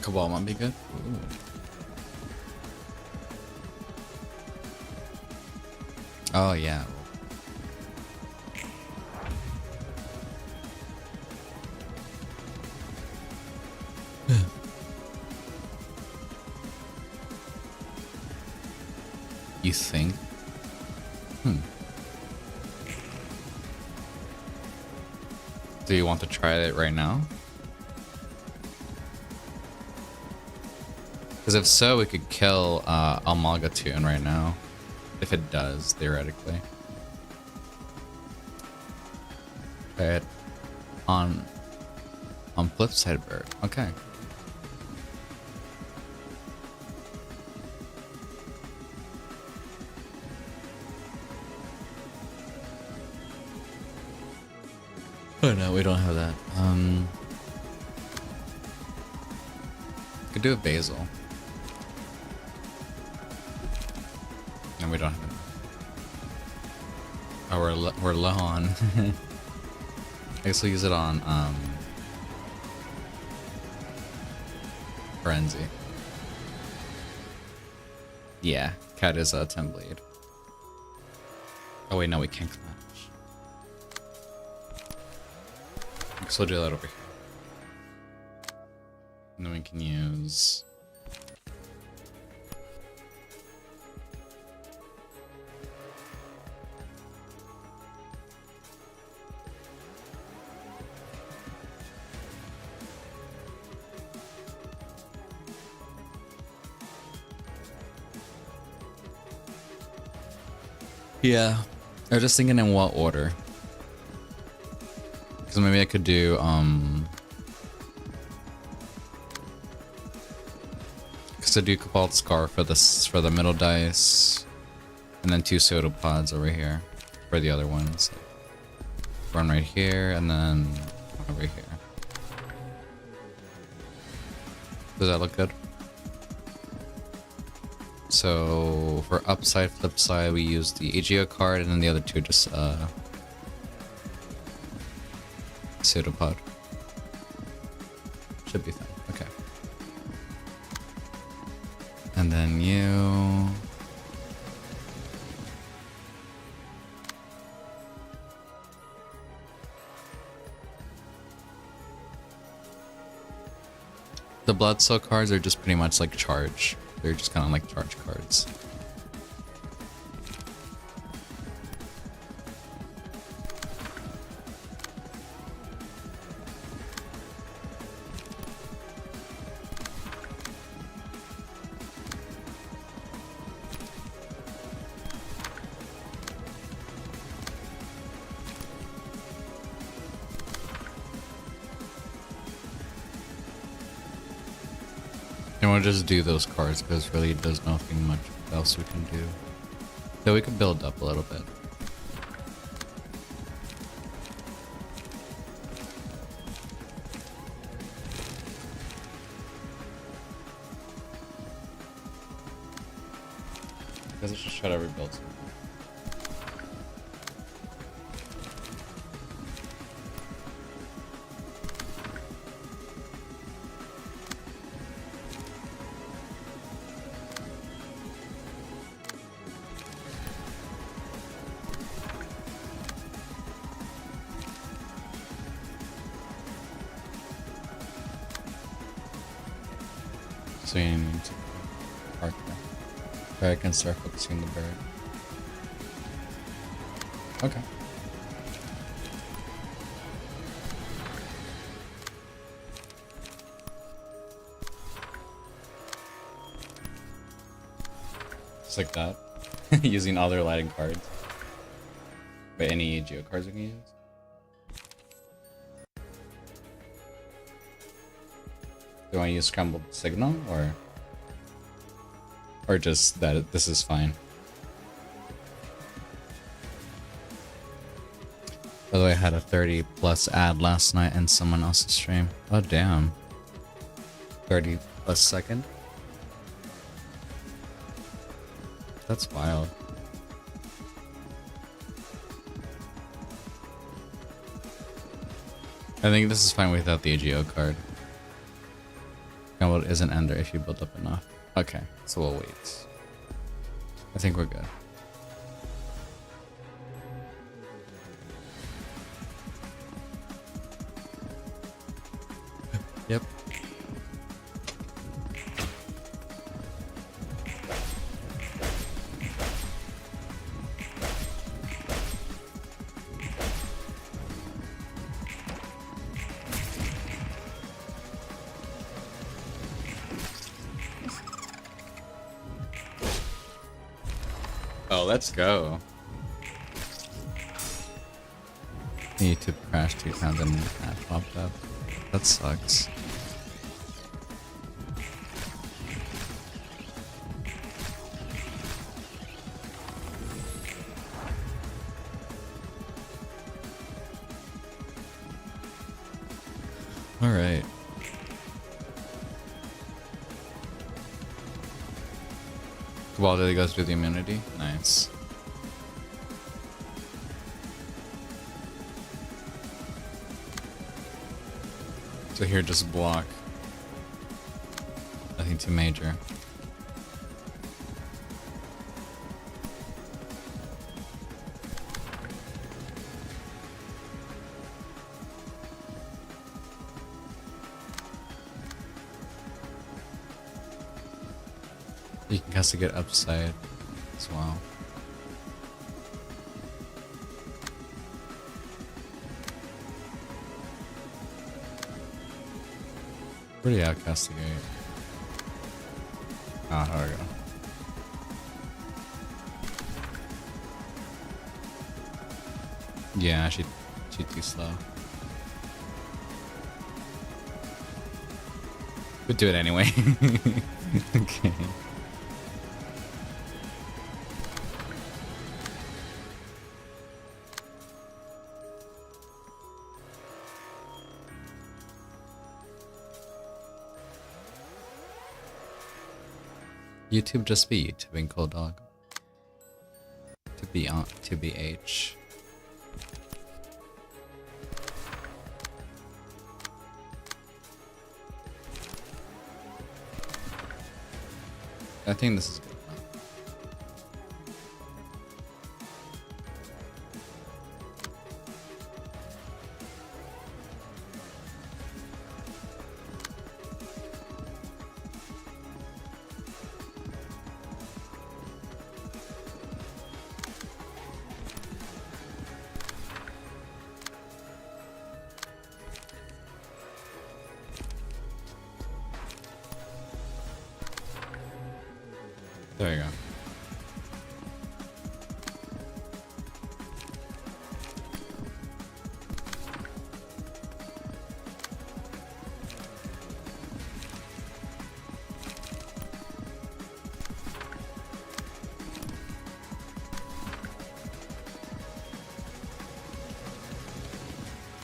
Cobalt might be good. Ooh. Oh yeah. You think? Do you want to try it right now? Because if so, we could kill Almagatoon right now. If it does, theoretically. Right. On flip side bird. Okay. Oh no, we don't have that. Could do a basil. No, we don't have it. Oh, we're low on. I guess we'll use it on Frenzy. Yeah, cat is a 10 bleed. Oh wait, no, we can't clash. So we'll do that over here. And then we can use yeah. I was just thinking in what order. Because maybe I could do, because I do Cobalt Scar for the middle dice, and then 2 Soda Pods over here for the other ones. One right here, and then over here. Does that look good? So for upside, flip side, we use the AGO card, and then the other 2 just pseudopod. Should be fine. Okay. And then you. The Blood Soul cards are just pretty much like charge. They're just kind of like charge cards. And we'll just do those cards because really there's nothing much else we can do. So we can build up a little bit. Because let's just try to rebuild something. So you need to park there. Or I can start focusing the bird. Okay. Just like that. Using all their lighting cards. But any geo cards we can use. Do I use Scrambled Signal or just that this is fine? By the way, I had a 30 plus ad last night in someone else's stream. Oh damn. 30 plus second? That's wild. I think this is fine without the AGO card. Well, it isn't ender if you build up enough. Okay, so we'll wait. I think we're good. Yep. Oh, let's go. YouTube crashed 2 times and that popped up. That sucks. All right. While Lily goes through the immunity. Nice. So here, just block. Nothing too major. You can cast to get upside as well. Where do you outcast the gate? Ah, there we go. Yeah, she's too slow. But do it anyway. Okay. YouTube just be YouTubing, cool dog. To be H. I think this is good. There you go.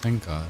Thank God.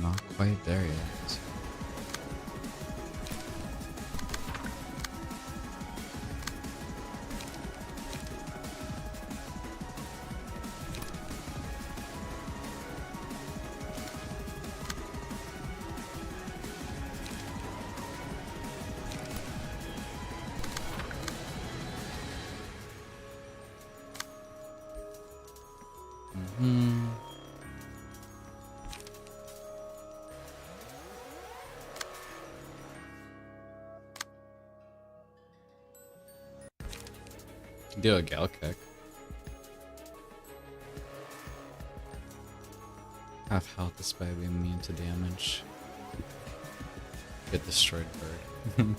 Not quite there yet. Do a gal kick. Half health despite being immune to damage. Get destroyed bird.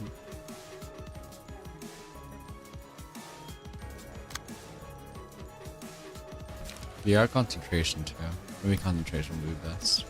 VR concentration too. Maybe concentration would be best.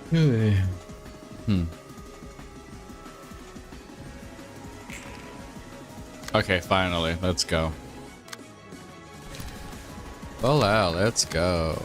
Really? Okay, finally, let's go. Hola, let's go.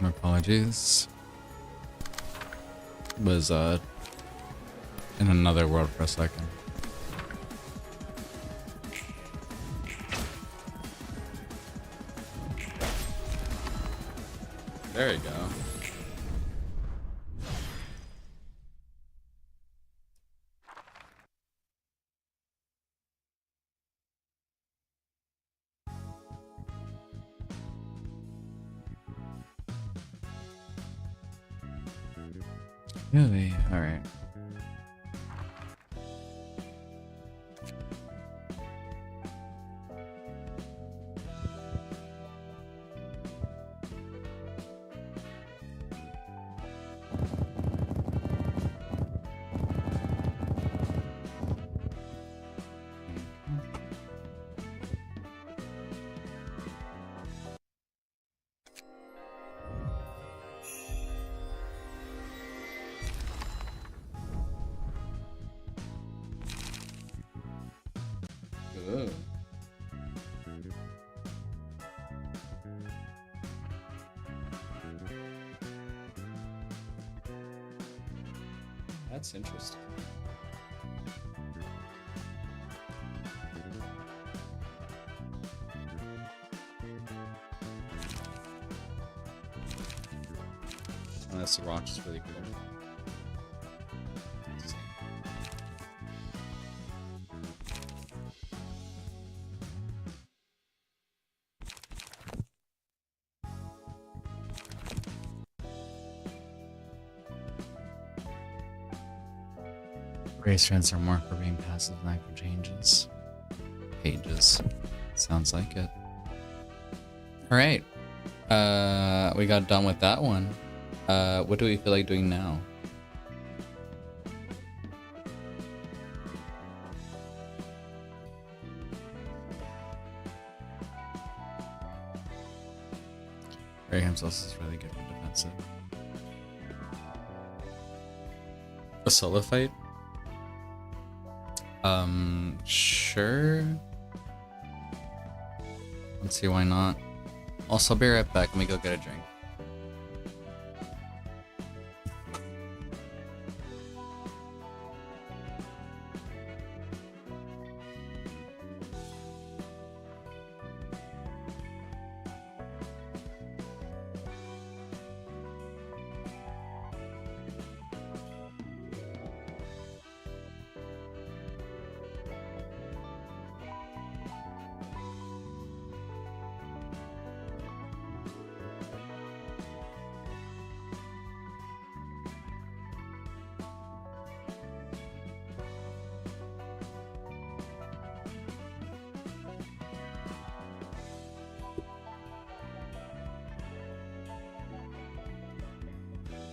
My apologies. Was in another world for a second. There you go. Really? All right. Ooh. That's interesting. Unless the rock is really cool. Race trends are more for being passive than active changes. Pages. Sounds like it. Alright. We got done with that one. What do we feel like doing now? Raham's also is really good for defensive. A solo fight? Sure. Let's see, why not? Also, I'll be right back. Let me go get a drink.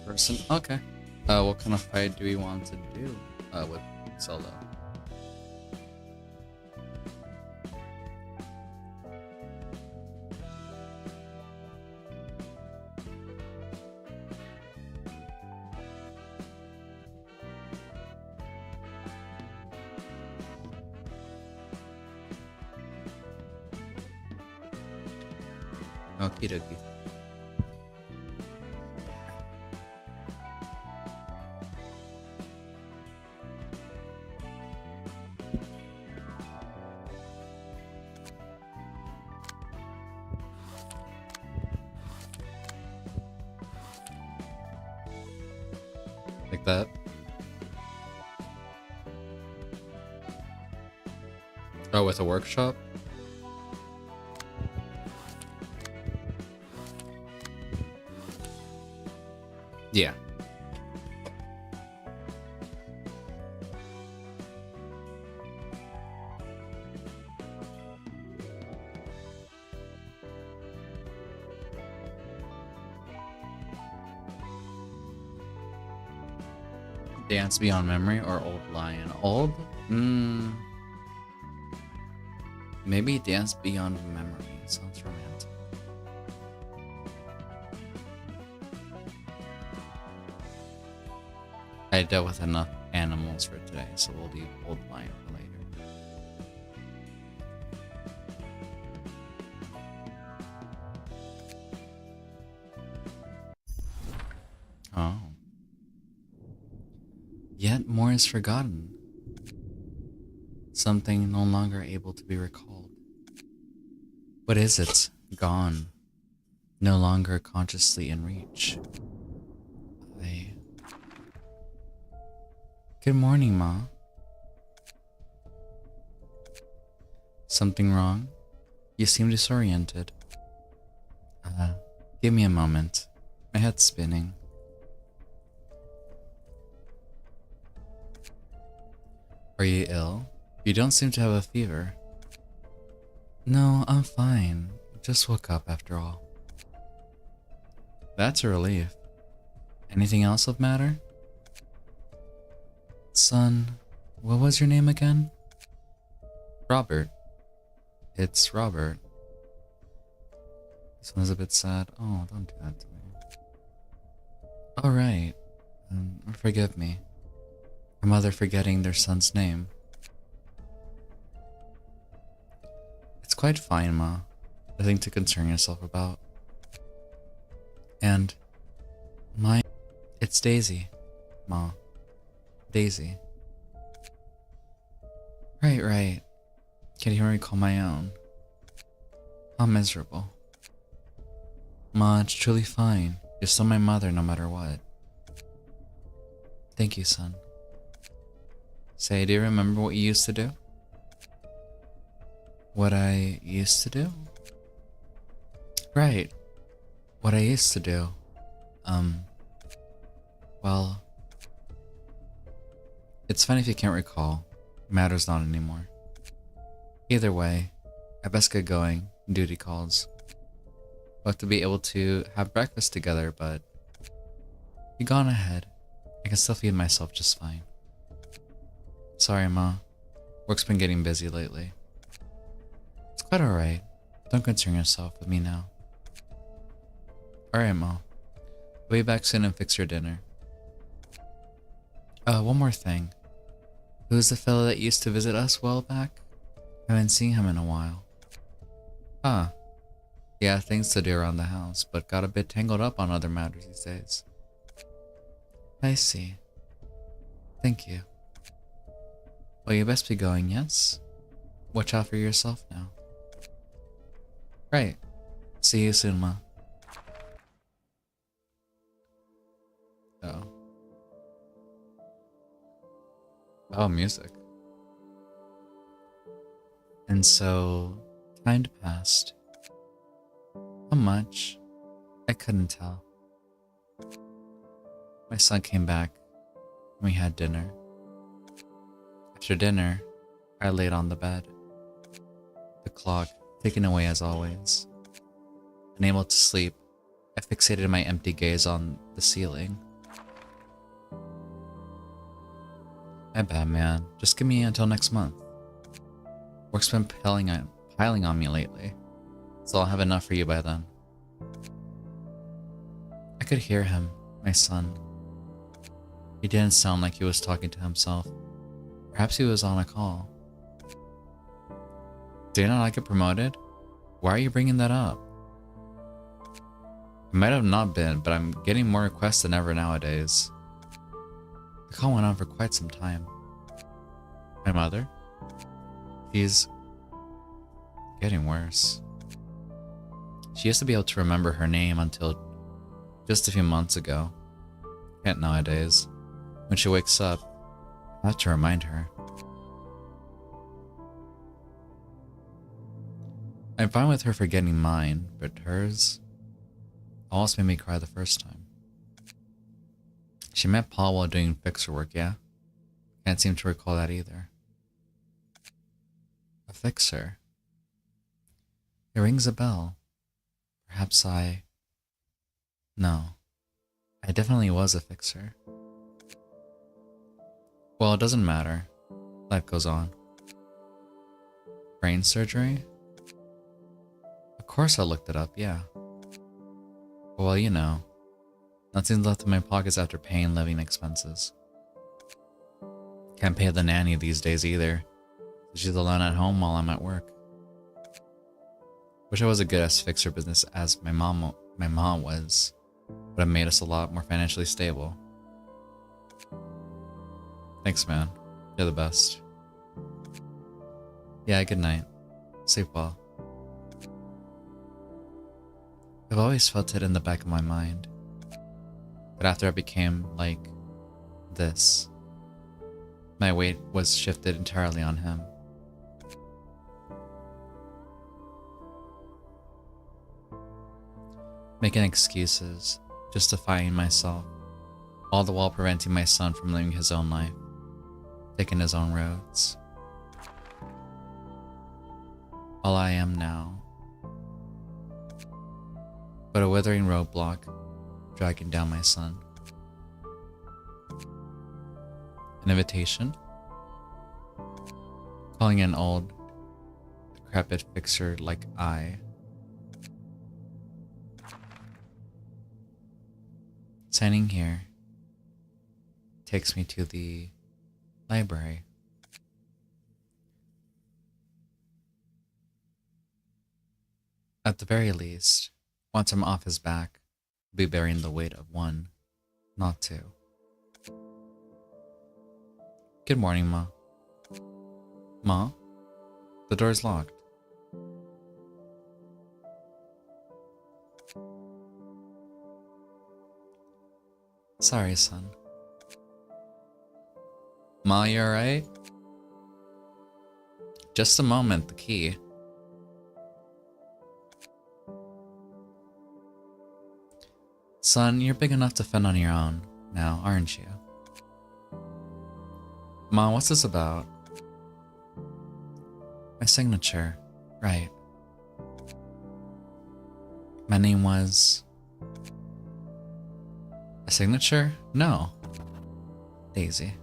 person. Okay. What kind of fight do we want to do with solo? Okie dokie. Like that. Oh, with a workshop? Yeah. Dance Beyond Memory or Old Lion? Old? Maybe Dance Beyond Memory. Sounds romantic. I dealt with enough animals for today, so we'll leave Old Lion for later. Oh. Yet more is forgotten. Something no longer able to be recalled. What is it? Gone. No longer consciously in reach. Good morning, Ma. Something wrong? You seem disoriented. Give me a moment. My head's spinning. Are you ill? You don't seem to have a fever. No, I'm fine. Just woke up after all. That's a relief. Anything else of matter? Son, what was your name again? Robert. It's Robert. This one's a bit sad. Oh, don't do that to me. Alright. Forgive me. Her mother forgetting their son's name. It's quite fine, Ma. Nothing to concern yourself about. And it's Daisy, Ma. Daisy. Right. Can't even recall my own. How miserable. Ma, it's truly fine. You're still my mother no matter what. Thank you, son. Say, do you remember what you used to do? What I used to do? Right. What I used to do. Well, it's fine if you can't recall. Matters not anymore. Either way, I best get going. Duty calls. We'll have to be able to have breakfast together, but you go on ahead. I can still feed myself just fine. Sorry, Ma. Work's been getting busy lately. It's quite alright. Don't concern yourself with me now. Alright, Ma. I'll be back soon and fix your dinner. One more thing. Who's the fellow that used to visit us a while back? Haven't seen him in a while. Ah. Yeah, things to do around the house, but got a bit tangled up on other matters these days. I see. Thank you. Well, you best be going, yes? Watch out for yourself now. Right. See you soon, Ma. Oh. Oh, music. And so, time passed. How much? I couldn't tell. My son came back, and we had dinner. After dinner, I laid on the bed. The clock taken away as always. Unable to sleep, I fixated my empty gaze on the ceiling. My bad, man. Just give me until next month. Work's been piling on me lately, so I'll have enough for you by then. I could hear him, my son. He didn't sound like he was talking to himself. Perhaps he was on a call. Didn't I get promoted? Why are you bringing that up? I might have not been, but I'm getting more requests than ever nowadays. The call went on for quite some time. My mother? She's getting worse. She used to be able to remember her name until just a few months ago. Can't nowadays. When she wakes up, I have to remind her. I'm fine with her forgetting mine, but hers almost made me cry the first time. She met Paul while doing fixer work, yeah? Can't seem to recall that either. A fixer? It rings a bell. Perhaps No. I definitely was a fixer. Well, it doesn't matter. Life goes on. Brain surgery? Of course I looked it up, yeah. Well, you know, nothing's left in my pockets after paying living expenses. Can't pay the nanny these days either. She's alone at home while I'm at work. Wish I was as good as fixer business as my mom was. Would have made us a lot more financially stable. Thanks, man. You're the best. Yeah, good night. Sleep well. I've always felt it in the back of my mind. But after I became like this, my weight was shifted entirely on him. Making excuses, justifying myself, all the while preventing my son from living his own life, taking his own roads. All I am now, but a withering roadblock dragging down my son. An invitation? Calling an old, decrepit fixer like I. Signing here takes me to the library. At the very least, once I'm off his back, I'll be bearing the weight of one, not two. Good morning, Ma. Ma? The door's locked. Sorry, son. Ma, you alright? Just a moment, the key. Son, you're big enough to fend on your own now, aren't you? Ma, what's this about? My signature, right. My name was... A signature? No. Daisy.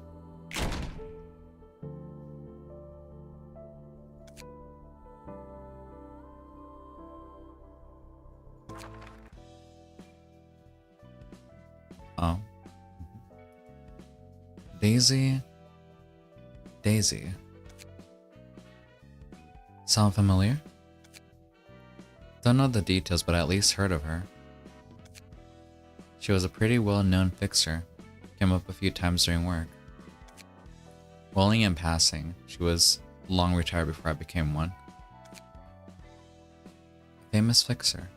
Oh. Daisy? Daisy. Sound familiar? Don't know the details, but I at least heard of her. She was a pretty well-known fixer. Came up a few times during work. Well, only in passing. She was long retired before I became one. Famous fixer.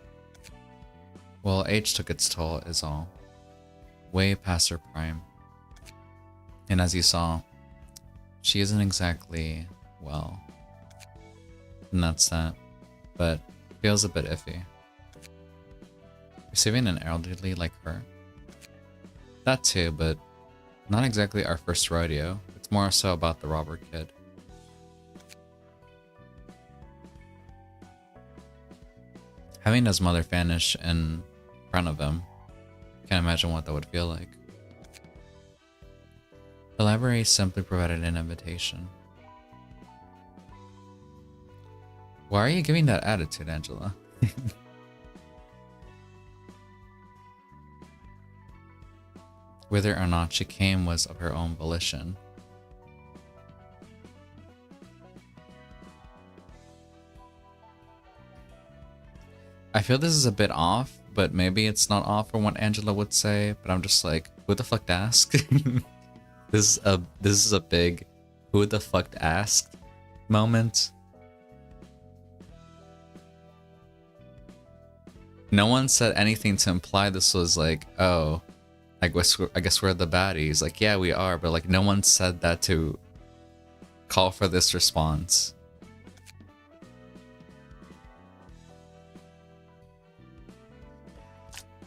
Well, age took its toll is all. Way past her prime. And as you saw, she isn't exactly, well, and that's that, but feels a bit iffy. Receiving an elderly like her? That too, but not exactly our first rodeo. It's more so about the robber kid. Having his mother vanish in front of him, can't imagine what that would feel like. The library simply provided an invitation. Why are you giving that attitude, Angela? Whether or not she came was of her own volition. I feel this is a bit off, but maybe it's not off from what Angela would say, but I'm just like, who the fuck asked? This is a big who the fuck asked moment. No one said anything to imply this was like, oh, I guess we're the baddies. Like, yeah, we are, but like no one said that to call for this response.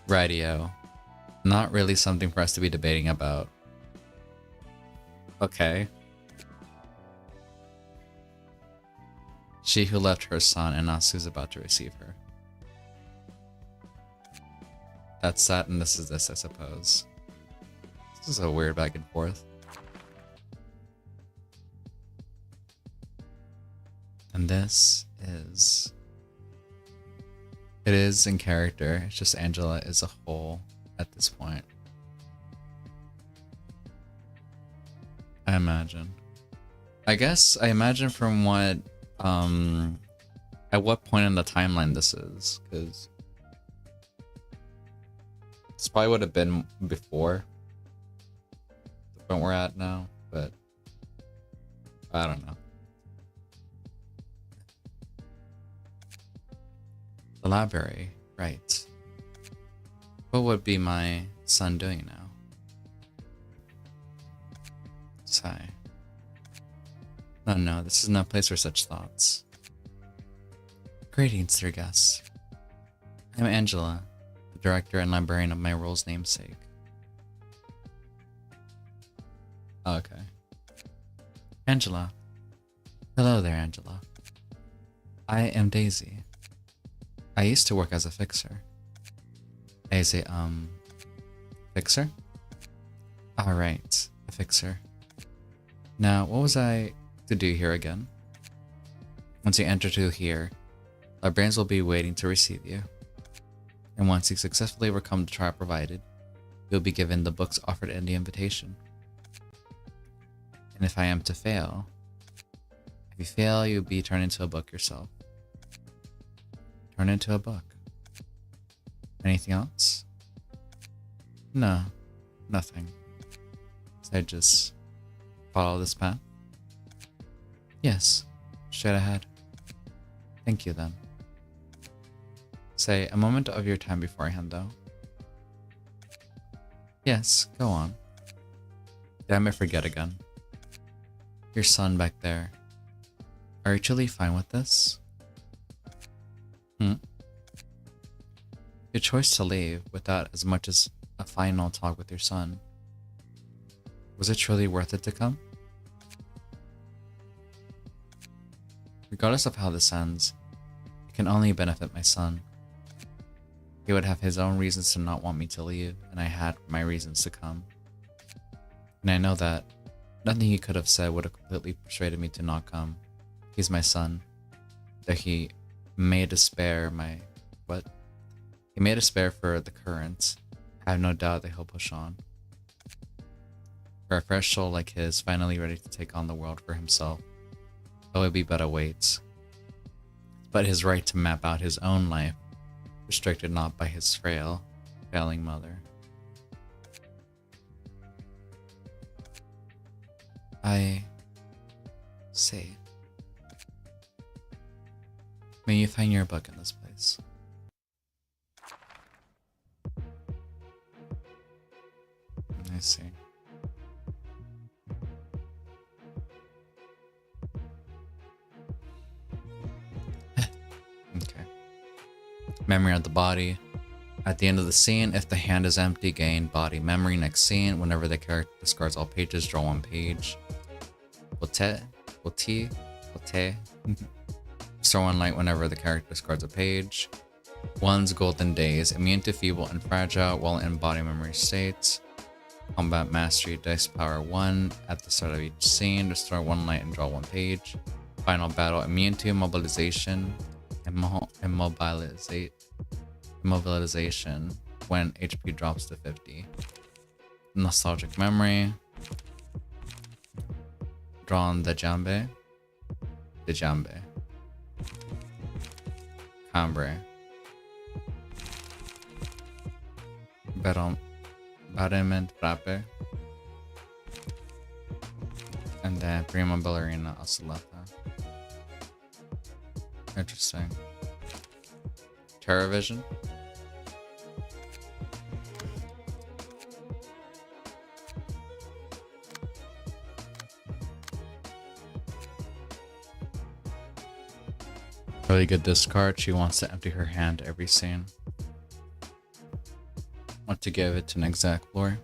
Radio. Not really something for us to be debating about. Okay. She who left her son and Nasu's about to receive her. That's that, and this is this, I suppose. This is a weird back and forth. And this is... It is in character, it's just Angela is a whole at this point. I imagine. I guess I imagine from what, at what point in the timeline this is, because this probably would have been before the point we're at now, but I don't know. The library, right. What would be my son doing now? Sigh. Oh no, this is no place for such thoughts. Greetings, dear guests. I'm Angela, the director and librarian of my role's namesake. Okay. Angela. Hello there, Angela. I am Daisy. I used to work as a fixer. As a, fixer? Alright, a fixer. Now, what was I to do here again? Once you enter to here, librarians will be waiting to receive you. And once you successfully overcome the trial provided, you'll be given the books offered in the invitation. And if I am to fail, if you fail, you'll be turned into a book yourself. Turn into a book. Anything else? No, nothing. So I just follow this path? Yes, straight ahead. Thank you then. Say a moment of your time beforehand though. Yes, go on. Damn it, forget again. Your son back there. Are you truly fine with this? Your choice to leave without as much as a final talk with your son. Was it truly worth it to come? Regardless of how this ends, it can only benefit my son. He would have his own reasons to not want me to leave, and I had my reasons to come. And I know that nothing he could have said would have completely persuaded me to not come. He's my son. That he may despair He may despair for the current. I have no doubt that he'll push on. For a fresh soul like his, finally ready to take on the world for himself, it would be but a wait. But his right to map out his own life, restricted not by his failing mother. I see. May you find your book in this place. I see. Okay. Memory of the body. At the end of the scene, if the hand is empty, gain body memory. Next scene, whenever the character discards all pages, draw one page. Wote. Store one light whenever the character discards a page. One's golden days, immune to feeble and fragile while in body memory states. Combat Mastery, dice power 1 at the start of each scene. Restore 1 light and draw 1 page. Final battle, immune to immobilization. Immobilization when HP drops to 50. Nostalgic memory. Drawn the Jambe. Cambre. Battement Frappe. And then Prima Ballerina Oscillata. Interesting. Terror Vision. Really good discard. She wants to empty her hand every scene. Want to give it to an exact floor.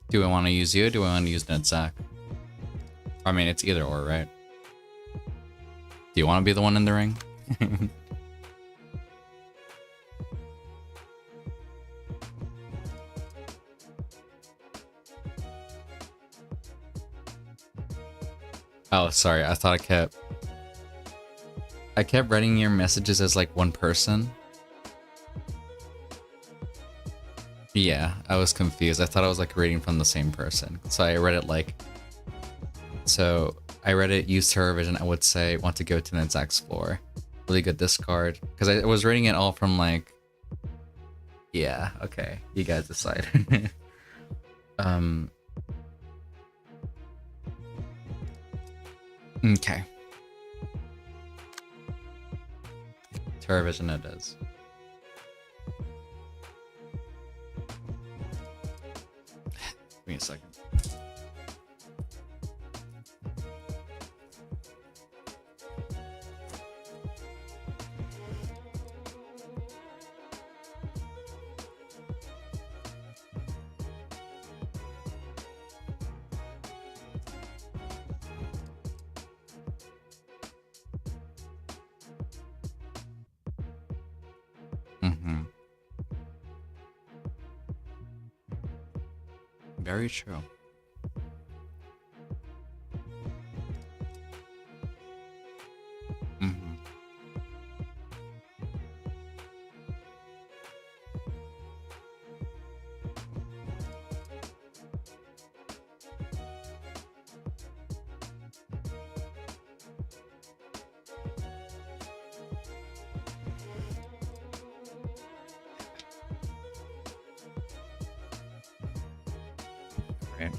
Do we want to use you? Or do we want to use Nedzak? I mean, it's either or, right? Do you want to be the one in the ring? Oh, sorry. I thought I kept writing your messages as like one person. Yeah, I was confused. I thought I was like reading from the same person. So I read it like... So I read it, use Terror Vision. I would say, want to go to Nedzak's floor. Really good discard. Because I was reading it all from like... Yeah, okay. You guys decide. Okay. Terror Vision it is. Give me a second. Very true. Right.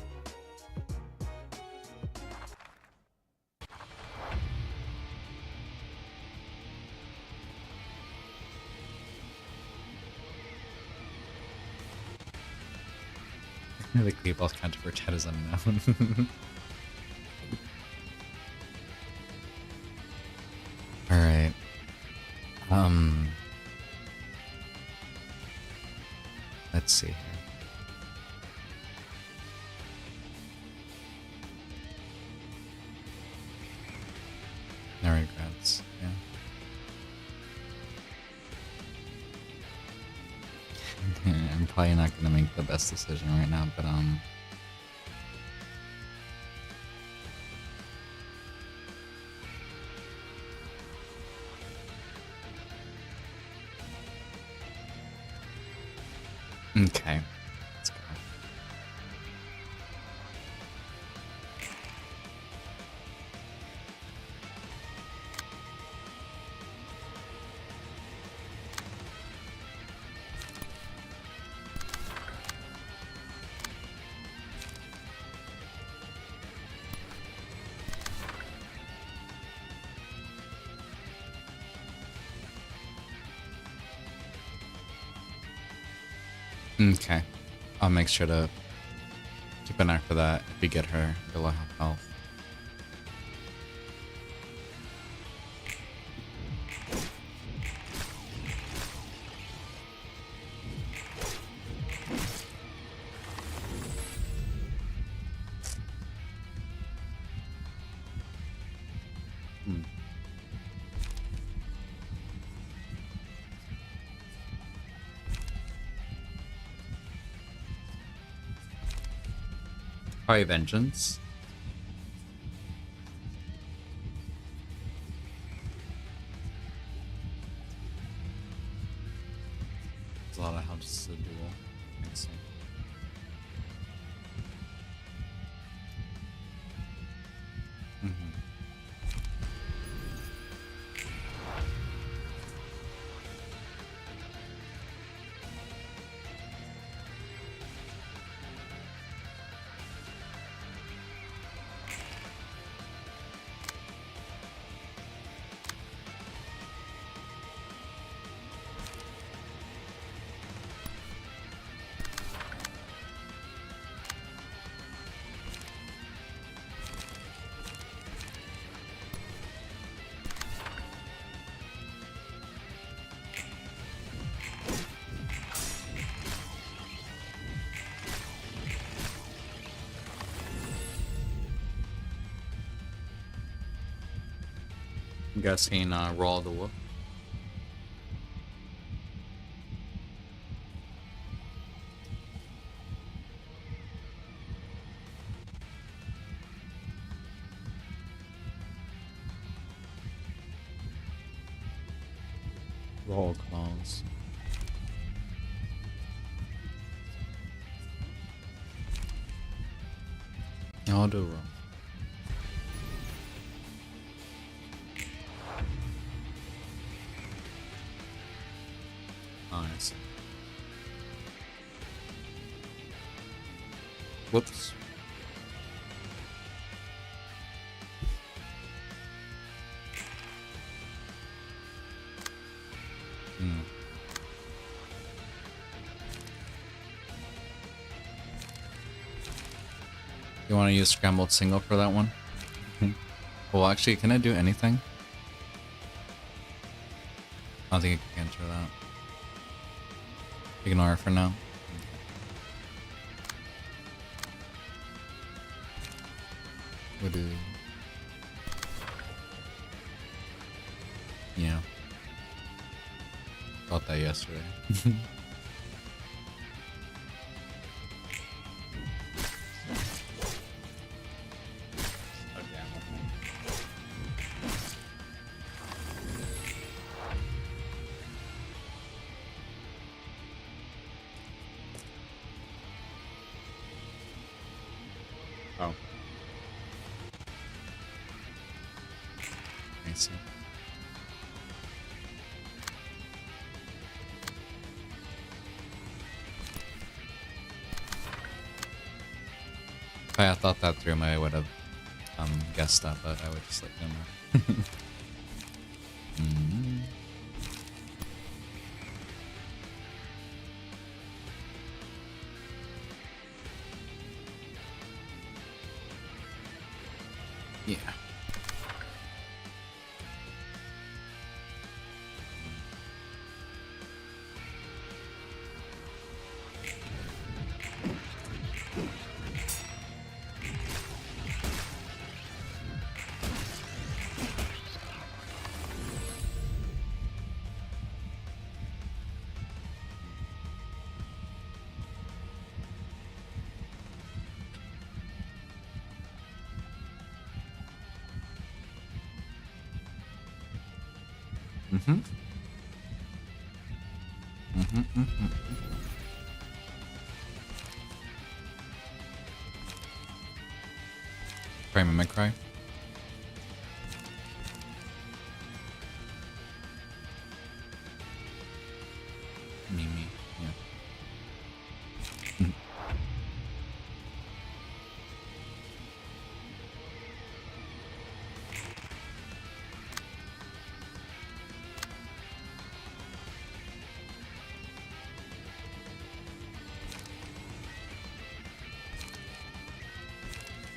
The Kleeball's counter for chat is unknown. Alright. Let's see here. No regrets, yeah. I'm probably not gonna make the best decision right now, but okay. Let's go. Okay. I'll make sure to keep an eye for that if we get her below half health. Probably Vengeance. There's a lot of houses to duel. I see. I'm guessing Raw the Wolf. Raw Claws. I'll do Raw. Nice. Whoops. You want to use Scrambled Single for that one? Well, actually, can I do anything? I don't think I can enter that. Ignore it for now. What do we... Yeah. Thought that yesterday. Oh. I see. If I had thought that through, I would have guessed that, but I would just let them know. Yeah. Cry Mimic Cry. Mimi, yeah.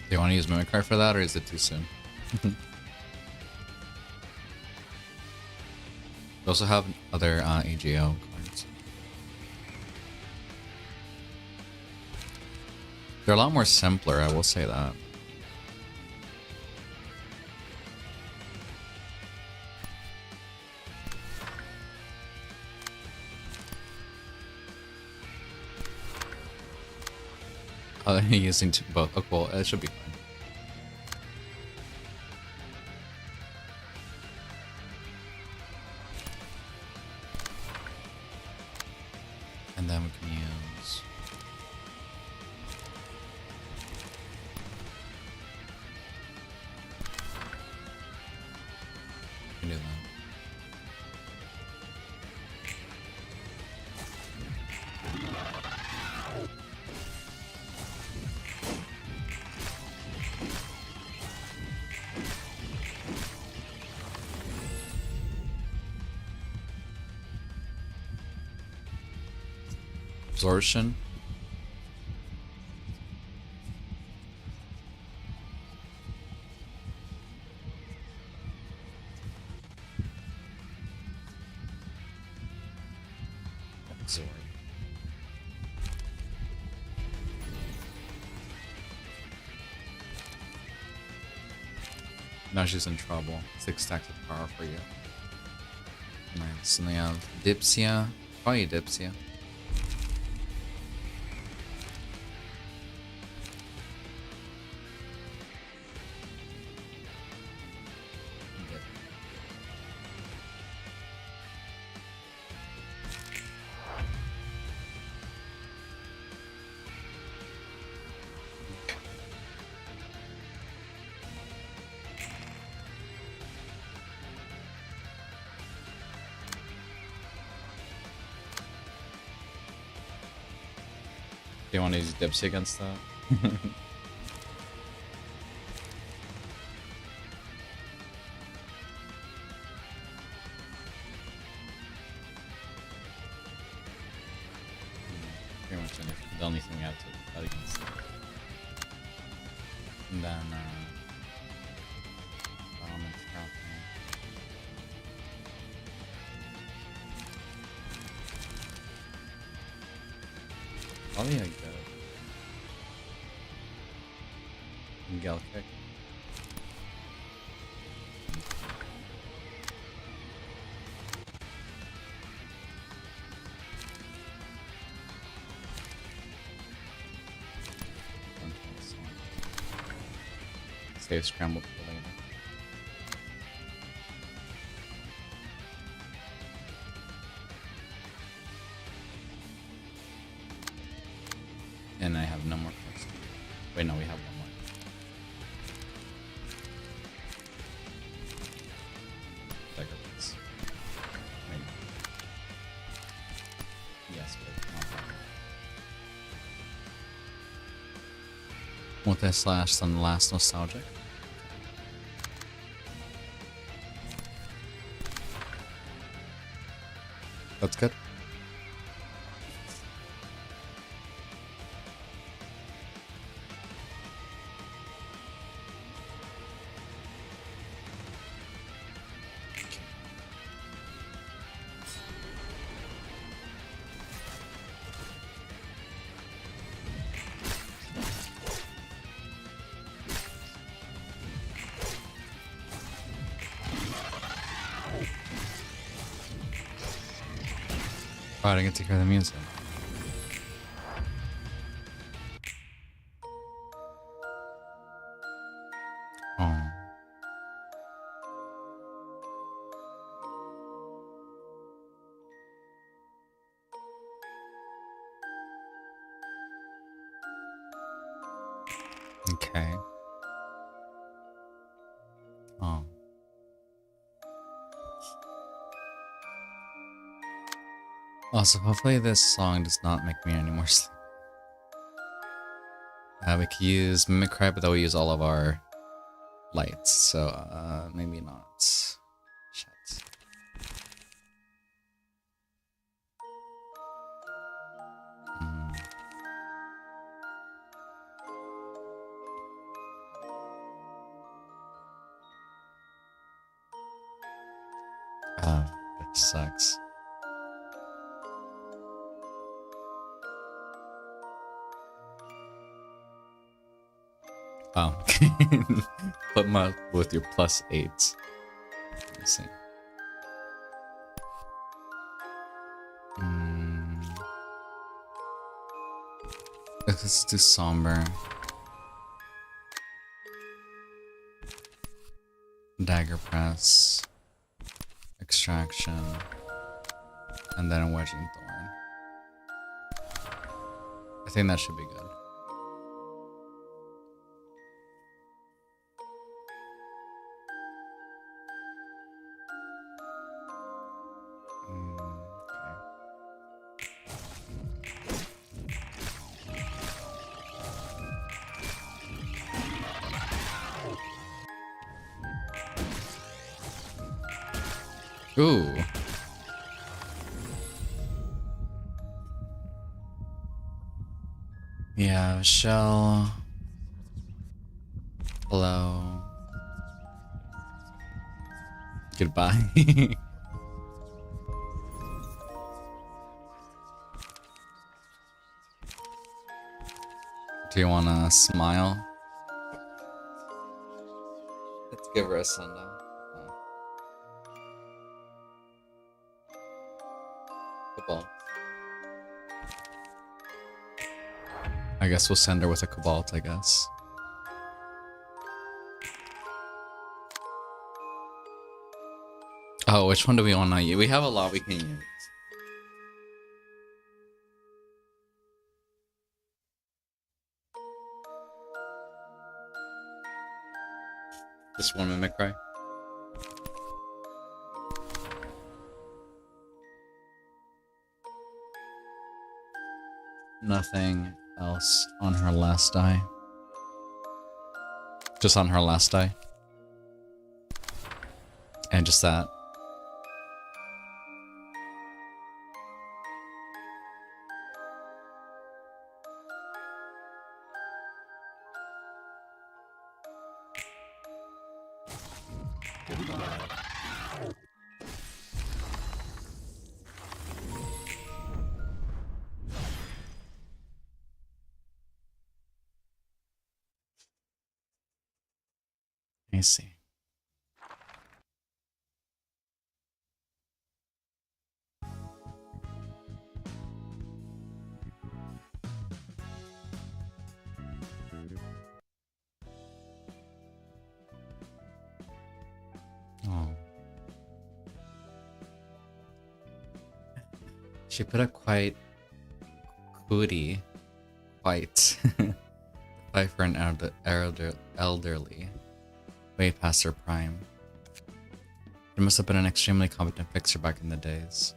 Do you want to use Mimicry for that, or is it too soon? We also have other AGO cards. They're a lot more simpler, I will say that. using both. Oh, cool. It should be fine. And then we can use... We can do that. Absorption. Absorb. Now she's in trouble. 6 stacks of power for you. Nice. And we have Dipsia. Oh, you Dipsia. Do you want to use Dipsy against that? Pretty much the only thing we have to fight against that. And then, probably a good Gel kick. Save scrambled for later. And I have no more questions. Wait, no, we have one more. Decorates. Maybe. Yes, but not that one. Multi-slash on the last nostalgic. That's good. Oh, I didn't get to hear the music. Oh. Okay. Oh. Also, hopefully this song does not make me any more sleep. We could use Mimicry, but then we use all of our lights, so maybe not. Shit. It sucks. Oh. Put them up with your +8s. Let me see. Let's do somber. Dagger press. Extraction. And then a wedging thorn. I think that should be good. Ooh. Yeah, shell. Hello. Goodbye. Do you wanna smile? Let's give her a sundown. Cobalt. I guess we'll send her with a Cobalt, I guess. Oh, which one do we want to use? We have a lot we can use. Just one mimicry. Nothing else on her last die. Just on her last die. And just that. I see. Oh. She put a quite cootie. Quite. Fight for an elderly. Way past her prime. She must have been an extremely competent fixer back in the days.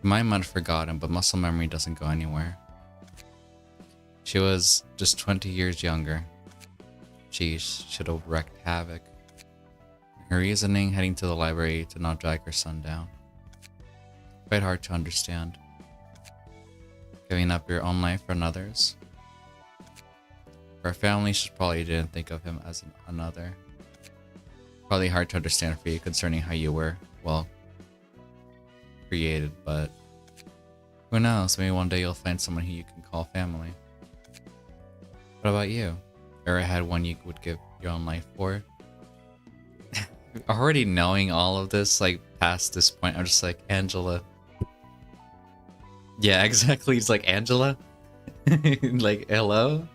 My might have forgotten, but muscle memory doesn't go anywhere. She was just 20 years younger. She should have wreaked havoc. Her reasoning heading to the library to not drag her son down. Quite hard to understand. Giving up your own life for another's. For a family, she probably didn't think of him as another. Probably hard to understand for you concerning how you were, well, created, but who knows, maybe one day you'll find someone who you can call family. What about you? Ever had one you would give your own life for? Already knowing all of this, like, past this point, I'm just like, Angela. Yeah, exactly, it's like, Angela? Like, hello?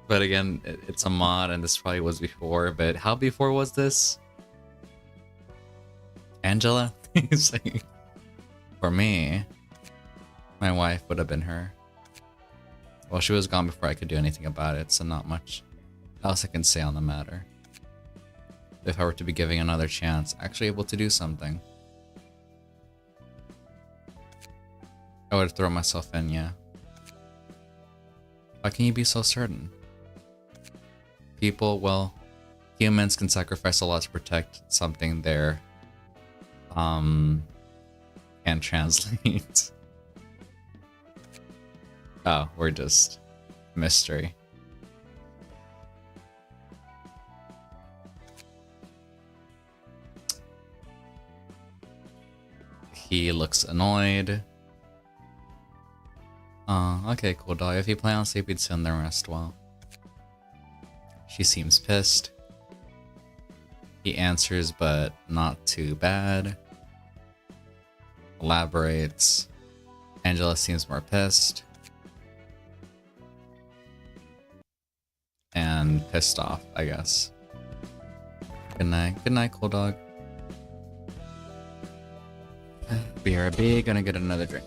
But again, it's a mod, and this probably was before, but how before was this? Angela? It's like, for me, my wife would have been her. Well, she was gone before I could do anything about it, so not much else I can say on the matter. If I were to be giving another chance, actually able to do something, I would throw myself in, yeah. Why can you be so certain? People, well, humans can sacrifice a lot to protect something there. Can't translate. Oh, we're just mystery. He looks annoyed. Okay, cool dog. If you plan on sleeping soon, then rest well. She seems pissed. He answers, but not too bad. Elaborates. Angela seems more pissed. and pissed off, I guess. Good night, cool dog. BRB, gonna get another drink.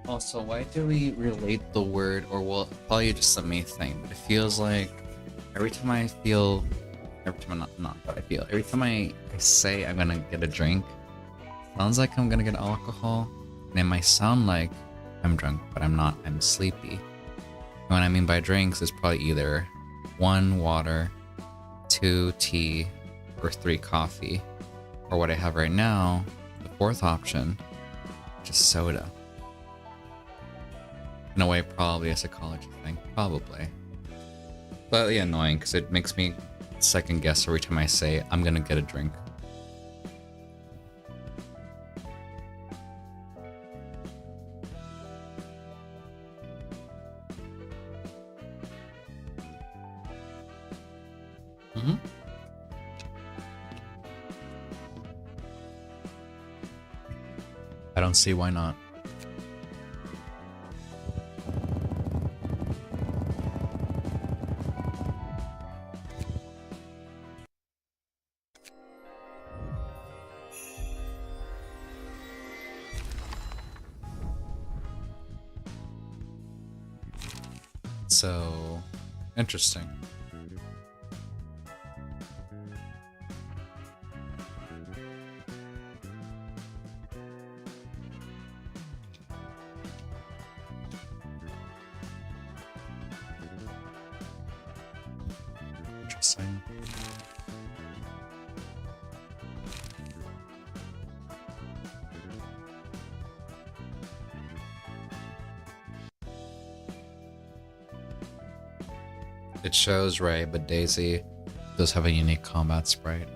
Also, why do we relate the word, or well, probably just a me thing, but it feels like every time I say I'm gonna get a drink, sounds like I'm gonna get alcohol, and it might sound like I'm drunk, but I'm not, I'm sleepy. And what I mean by drinks is probably either 1 water, 2 tea, or 3 coffee, or what I have right now, the 4th option, just soda. In a way, probably a psychology thing. Probably. Slightly annoying because it makes me second guess every time I say I'm gonna get a drink. I don't see why not. So, interesting. Interesting. It shows Ray, but Daisy does have a unique combat sprite.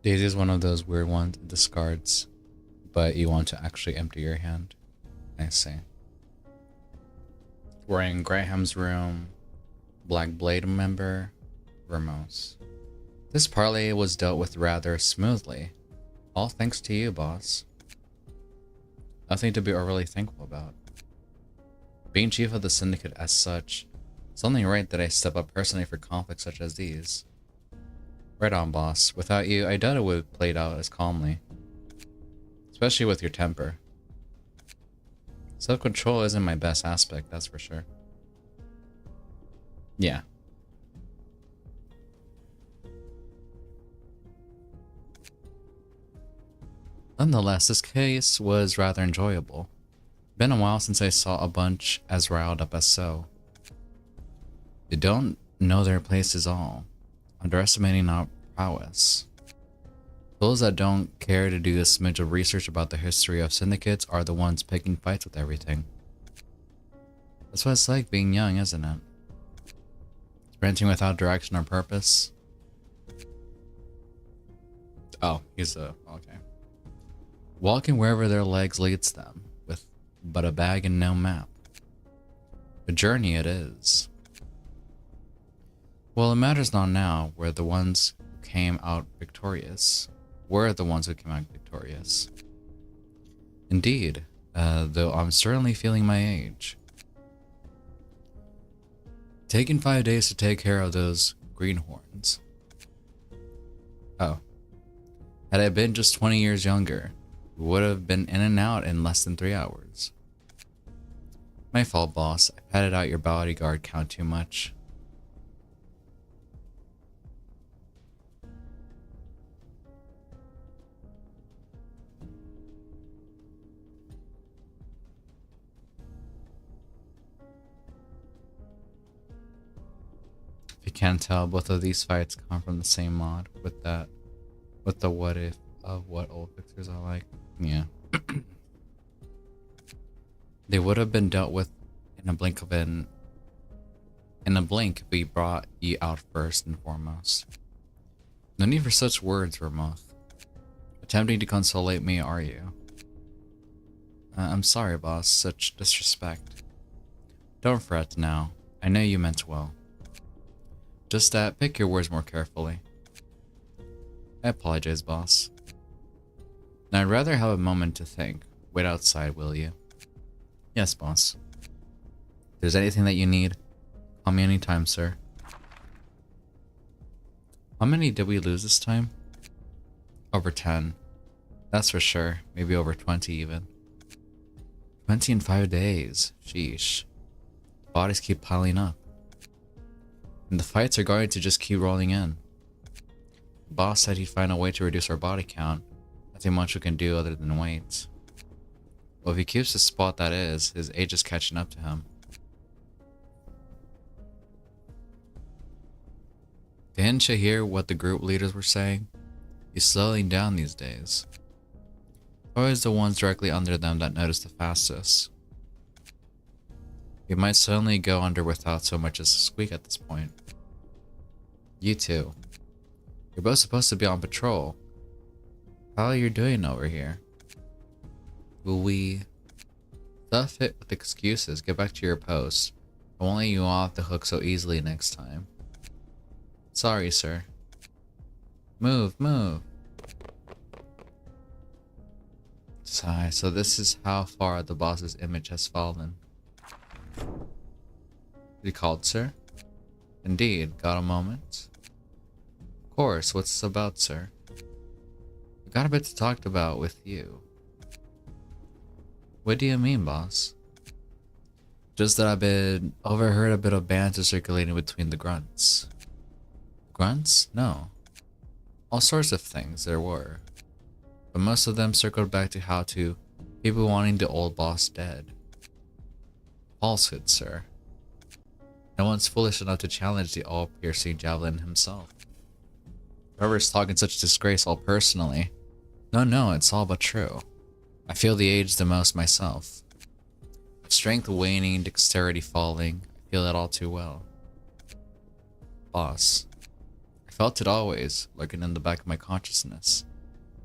Daisy is one of those weird ones that discards, but you want to actually empty your hand. I see. We're in Graham's room. Black Blade member, Vermos. This parley was dealt with rather smoothly. All thanks to you, boss. Nothing to be overly thankful about. Being chief of the syndicate as such, it's only right that I step up personally for conflicts such as these. Right on, boss. Without you, I doubt it would have played out as calmly. Especially with your temper. Self-control isn't my best aspect, that's for sure. Yeah. Nonetheless, this case was rather enjoyable. Been a while since I saw a bunch as riled up as so. They don't know their place is all. Underestimating our prowess. Those that don't care to do a smidge of research about the history of syndicates are the ones picking fights with everything. That's what it's like being young, isn't it? Sprinting without direction or purpose. Oh, he's okay. Walking wherever their legs leads them, with but a bag and no map. A journey it is. Well, it matters not now. We're the ones who came out victorious. Indeed, though I'm certainly feeling my age. Taking 5 days to take care of those greenhorns. Oh. Had I been just 20 years younger, we would have been in and out in less than 3 hours. My fault, boss. I padded out your bodyguard count too much. If you can't tell, both of these fights come from the same mod with the what if of what old fixers are like. Yeah. They would have been dealt with in a blink if we brought you out first and foremost. No need for such words, Ramoth. Attempting to consolate me, are you? I'm sorry, boss. Such disrespect. Don't fret now. I know you meant well. Just that, pick your words more carefully. I apologize, boss. Now I'd rather have a moment to think. Wait outside, will you? Yes, boss. If there's anything that you need, call me anytime, sir. How many did we lose this time? Over 10. That's for sure. Maybe over 20 even. 20 in 5 days. Sheesh. Bodies keep piling up. And the fights are going to just keep rolling in. The boss said he'd find a way to reduce our body count. Nothing much we can do other than wait. Well, if he keeps the spot that is, his age is catching up to him. Didn't you hear what the group leaders were saying? He's slowing down these days. Always the ones directly under them that notice the fastest. We might suddenly go under without so much as a squeak at this point. You two. You're both supposed to be on patrol. How are you doing over here? Will we stuff it with excuses? Get back to your post. I won't let you off the hook so easily next time. Sorry, sir. Move, move. Sigh, so this is how far the boss's image has fallen. You called, sir? Indeed. Got a moment? Of course. What's this about, sir? I've got a bit to talk about with you. What do you mean, boss? Just that I've been overheard a bit of banter circulating between the grunts. Grunts? No. All sorts of things there were. But most of them circled back to people wanting the old boss dead. Falsehood, sir. No one's foolish enough to challenge the all-piercing javelin himself. Whoever's talking such disgrace all personally. No, it's all but true. I feel the age the most myself. Strength waning, dexterity falling. I feel it all too well. Boss. I felt it always, lurking in the back of my consciousness.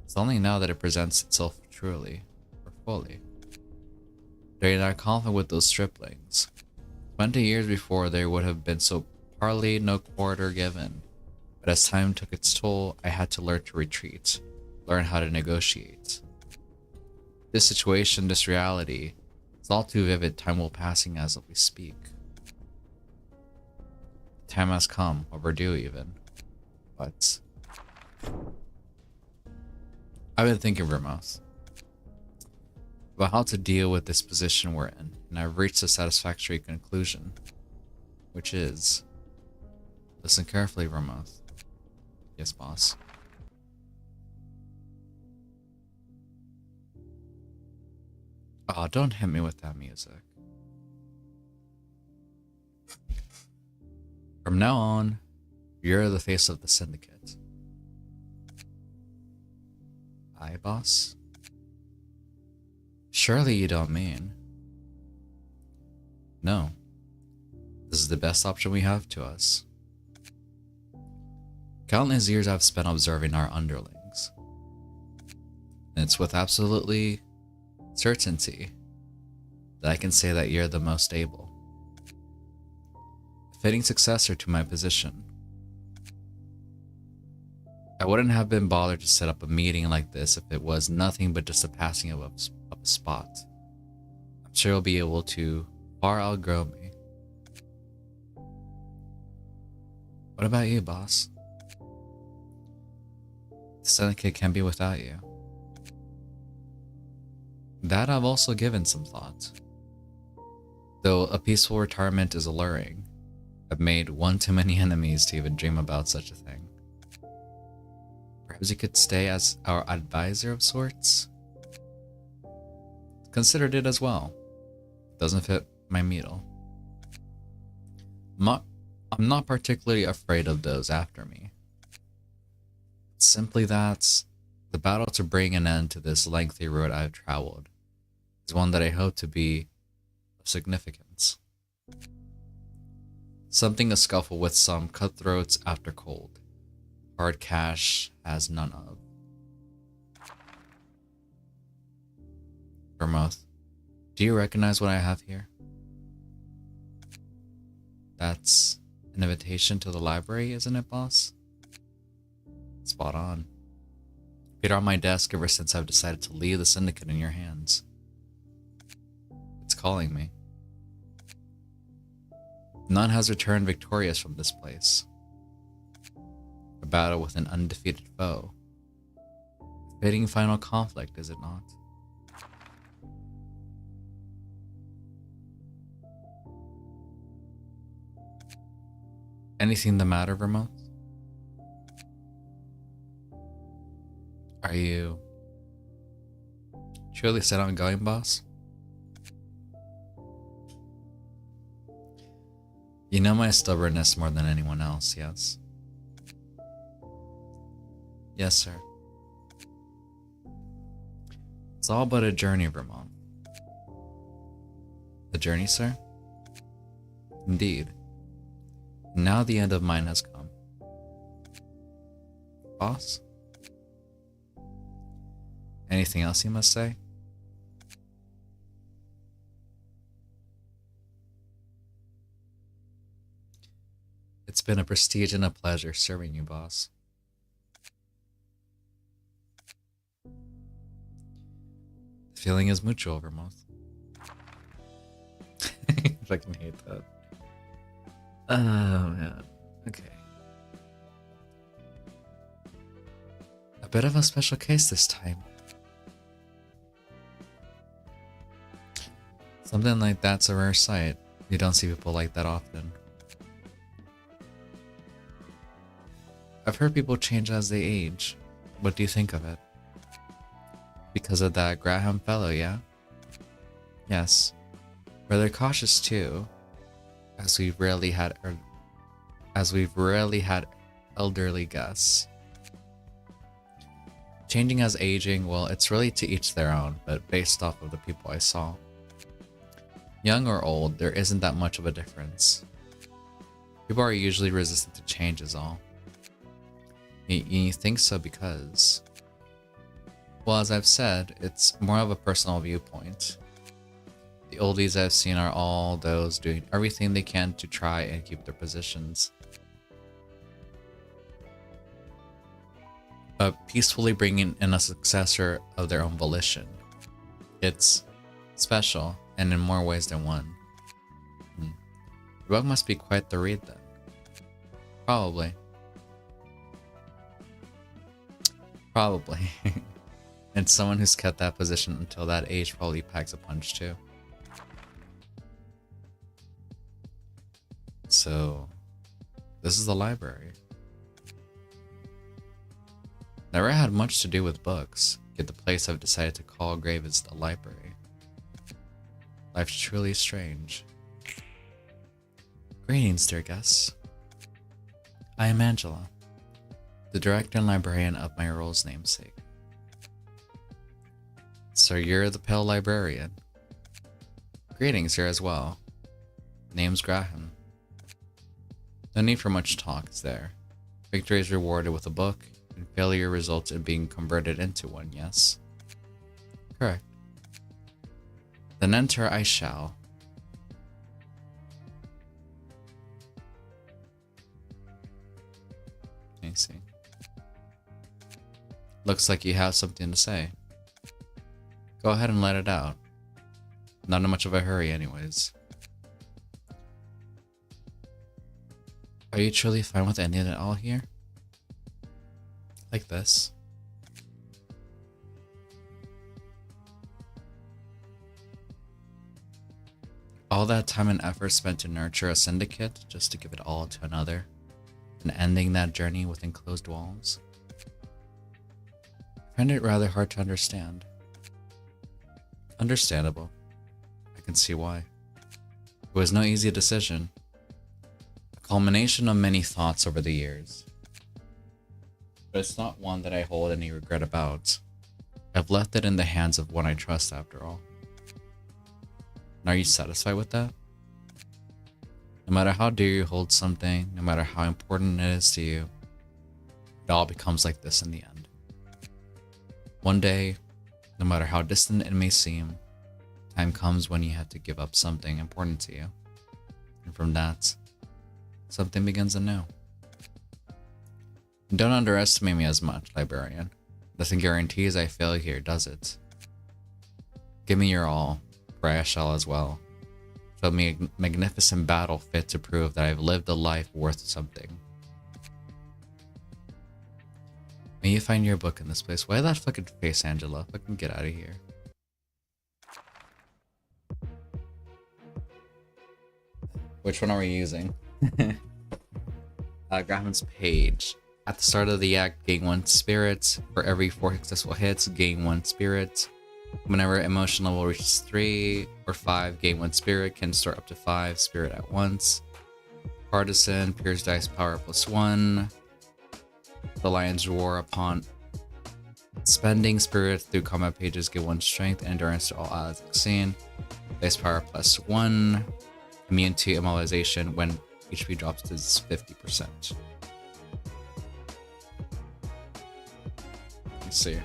It's only now that it presents itself truly, or fully. During our conflict with those striplings, 20 years before there would have been so parley no quarter given. But as time took its toll, I had to learn to retreat, learn how to negotiate. This situation, this reality, is all too vivid. Time will passing as we speak. Time has come, overdue even. But I've been thinking, Vermouth, about how to deal with this position we're in, and I've reached a satisfactory conclusion, which is, listen carefully, Vermouth. Yes, boss. Oh, don't hit me with that music. From now on, you're the face of the syndicate. Aye, boss? Surely you don't mean. No. This is the best option we have to us. Countless years I've spent observing our underlings. And it's with absolutely certainty that I can say that you're the most able. A fitting successor to my position. I wouldn't have been bothered to set up a meeting like this if it was nothing but just a passing of a spot. I'm sure you'll be able to far outgrow me. What about you, boss? The syndicate can be without you. That I've also given some thought. Though a peaceful retirement is alluring, I've made one too many enemies to even dream about such a thing. Perhaps you could stay as our advisor of sorts? Considered it as well. Doesn't fit my meal. I'm not particularly afraid of those after me. It's simply that the battle to bring an end to this lengthy road I've traveled is one that I hope to be of significance. Something a scuffle with some cutthroats after cold. Hard cash has none of. Vermouth, do you recognize what I have here? That's an invitation to the library, isn't it, boss? Spot on. Been on my desk ever since I've decided to leave the syndicate in your hands. It's calling me. None has returned victorious from this place. A battle with an undefeated foe. A fitting final conflict, is it not? Anything the matter, Vermouth? Are you truly set on going, boss? You know my stubbornness more than anyone else, yes? Yes, sir. It's all but a journey, Vermont. A journey, sir? Indeed. Now the end of mine has come. Boss? Anything else you must say? It's been a prestige and a pleasure serving you, boss. The feeling is mutual, Vermouth. I fucking hate that. Oh, man. Okay. A bit of a special case this time. Something like that's a rare sight. You don't see people like that often. I've heard people change as they age. What do you think of it? Because of that Graham fellow, yeah? Yes. Rather cautious too, as we've rarely had elderly guests. Changing as aging, well, it's really to each their own, but based off of the people I saw. Young or old, there isn't that much of a difference. People are usually resistant to change is all. You think so because, well, as I've said, it's more of a personal viewpoint. The oldies I've seen are all those doing everything they can to try and keep their positions, but peacefully bringing in a successor of their own volition. It's special, and in more ways than one. The book must be quite the read then. Probably. Probably. And someone who's kept that position until that age probably packs a punch too. So, this is the library. Never had much to do with books, yet the place I've decided to call grave is the library. Life's truly strange. Greetings, dear guests. I am Angela, the director and librarian of my role's namesake. So you're the pale librarian. Greetings here as well. Name's Graham. No need for much talk, is there? Victory is rewarded with a book, and failure results in being converted into one, yes? Correct. Then enter I shall. I see. Looks like you have something to say. Go ahead and let it out. Not in much of a hurry anyways. Are you truly fine with ending it all here? Like this? All that time and effort spent to nurture a syndicate just to give it all to another, and ending that journey within closed walls. I find it rather hard to understand. Understandable. I can see why. It was no easy decision. A culmination of many thoughts over the years. But it's not one that I hold any regret about. I've left it in the hands of one I trust after all. And are you satisfied with that? No matter how dear you hold something, no matter how important it is to you, it all becomes like this in the end. One day, no matter how distant it may seem, time comes when you have to give up something important to you. And from that, something begins anew. Don't underestimate me as much, librarian. Nothing guarantees I fail here, does it? Give me your all, for I shall as well. Show me a magnificent battle fit to prove that I've lived a life worth something. May you find your book in this place. Why that fucking face, Angela? Fucking get out of here. Which one are we using? Grafman's page. At the start of the act, gain 1 spirit. For every 4 successful hits, gain 1 spirit. Whenever emotion level reaches 3 or 5, gain 1 spirit. Can store up to 5 spirit at once. Partisan, Pierce dice power +1. The Lion's Roar, upon spending spirit through combat pages, give 1 strength and endurance to all allies scene. Dice power +1. Immune to immobilization when HP drops to 50%. Let's see.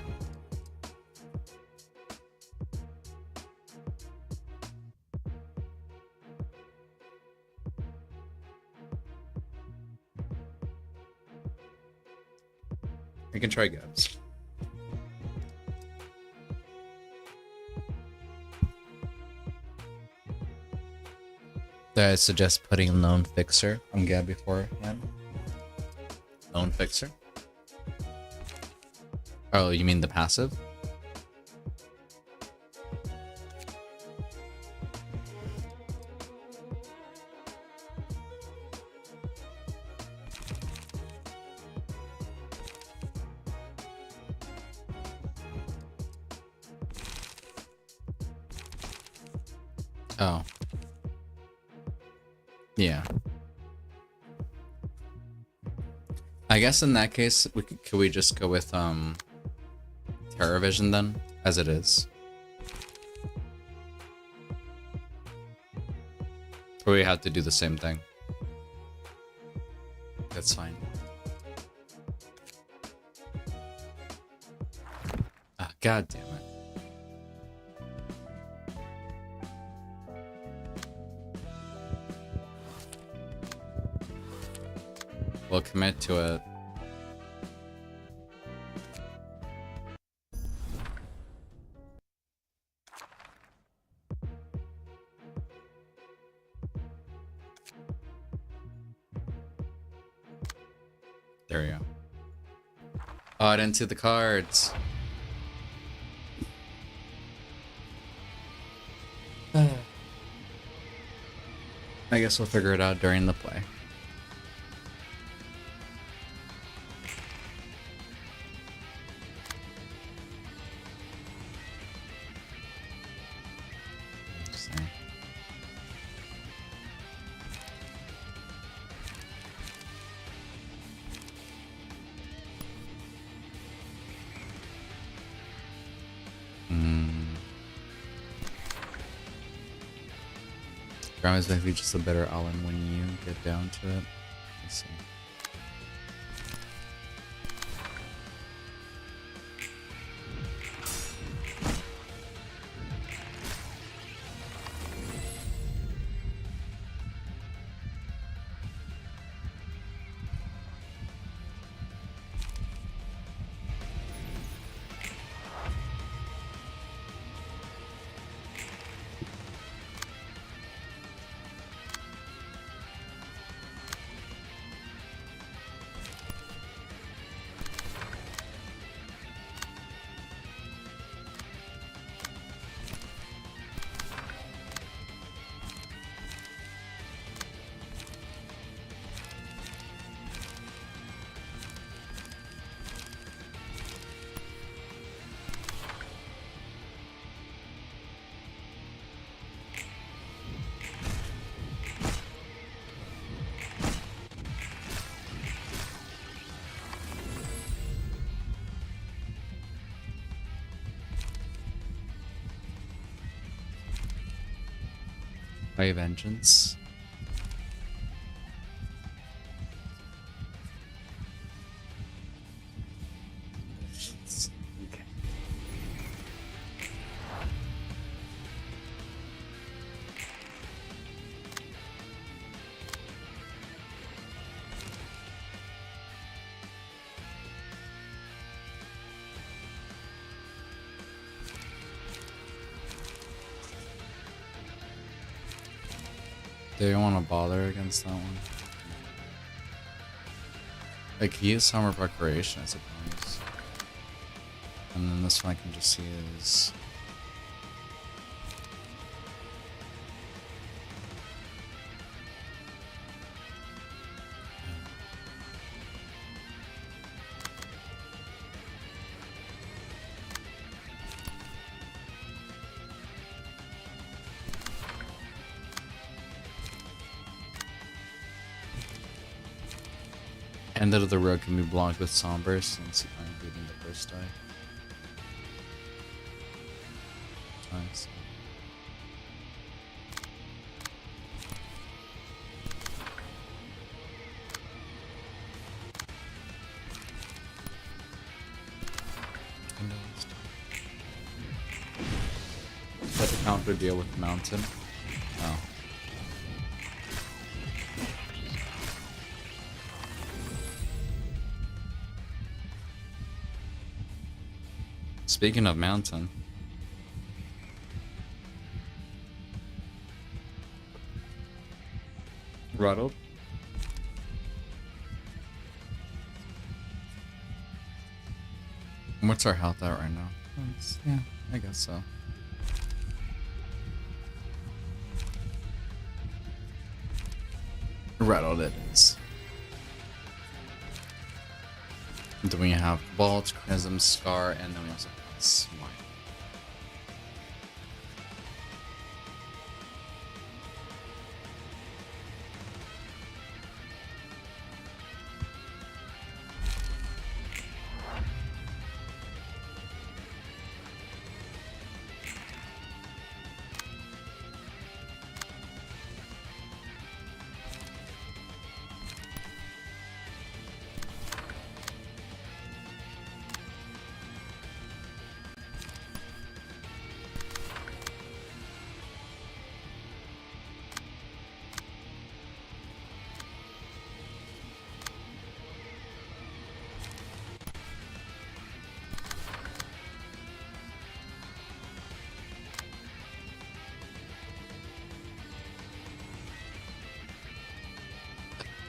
We can try guns. I suggest putting Lone Fixer on Gab beforehand. Lone Fixer? Oh, you mean the passive? Oh. Yeah. I guess in that case, could we just go with Terror Vision then, as it is? Or we have to do the same thing? That's fine. Ah, god damn it. We'll commit to it. There we go. Oh, I didn't see the cards. I guess we'll figure it out during the play. Grandma is basically just a better Alan when you get down to it. Let's see. By vengeance. Okay. Do you want to bother against that one? Like, he is Summer Preparation, I suppose. And then this one I can just see is... End of the road can be blocked with Somber since I'm beating the first die. Nice. Set the counter deal with Mountain. Oh. Speaking of Mountain. Rattled. What's our health at right now? Yeah, I guess so. Rattled it is. Then we have Vault, Chrism, Scar, and then we also have Smite.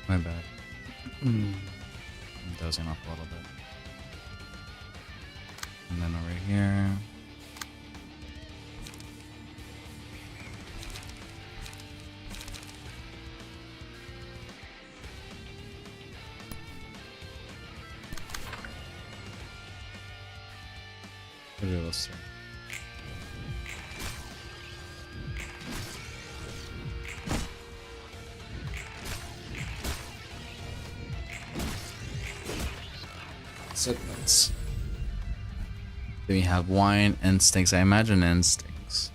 My bad. I'm dozing off a little bit. And then over here. What are those three? Segments. Then we have Wine, Instincts. I imagine Instincts.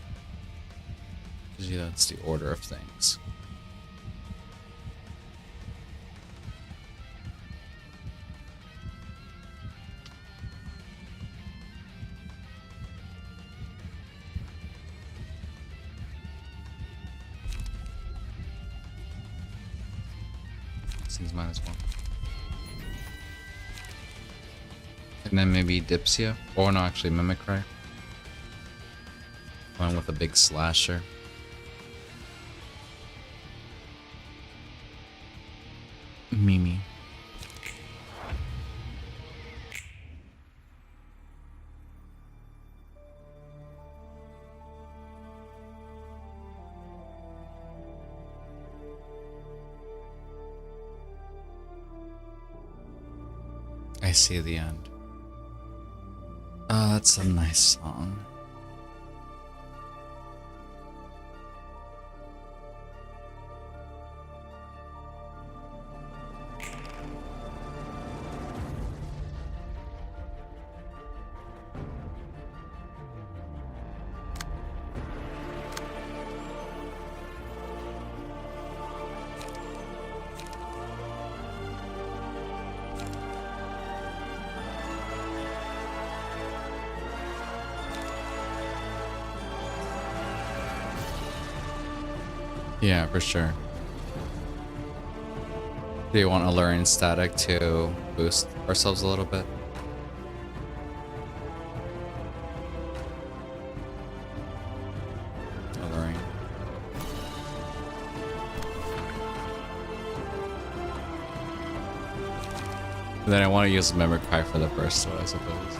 Because yeah, that's the order of things. Seems might as well. And then maybe Dipsia. Or no, actually Mimicry. Going with a big slasher. Mimi. I see the end. Oh, that's a nice song. Yeah, for sure. Do you want to learn static to boost ourselves a little bit? Alluring. Then I want to use memory cry for the burst, though, I suppose.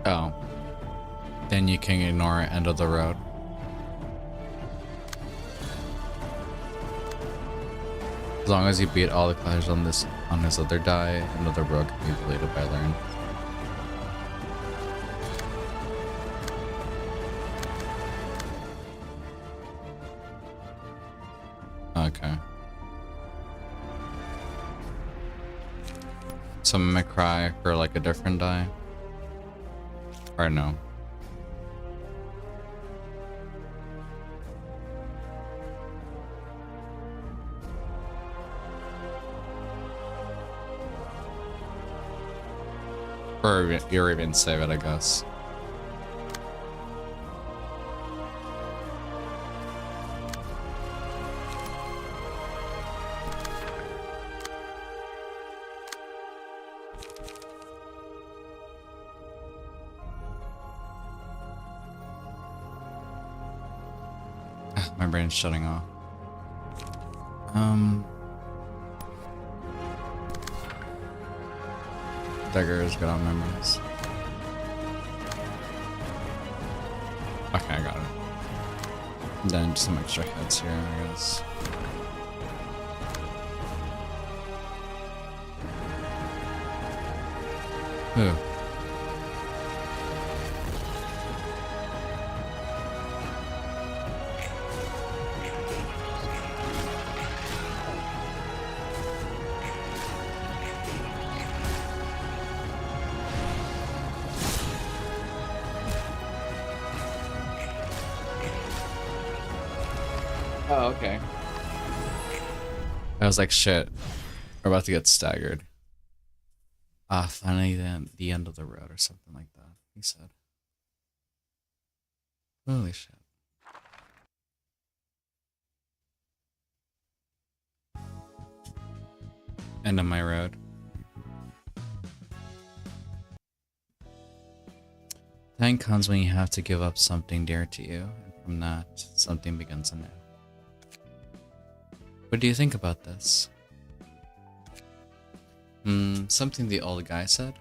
Oh. Then you can ignore end of the road. As long as you beat all the clashes on his other die, another road can be deleted by learn. Okay. So I'm gonna cry for like a different die. Or no. Or even save it, I guess. My brain's shutting off. Dagger is good on memories. Okay, I got it. Then just some extra hits here, I guess. Ooh. Oh, okay. I was like, shit. We're about to get staggered. Ah, finally the end of the road or something like that, he said. Holy shit. End of my road. Time comes when you have to give up something dear to you, and from that, something begins anew. What do you think about this? Something the old guy said?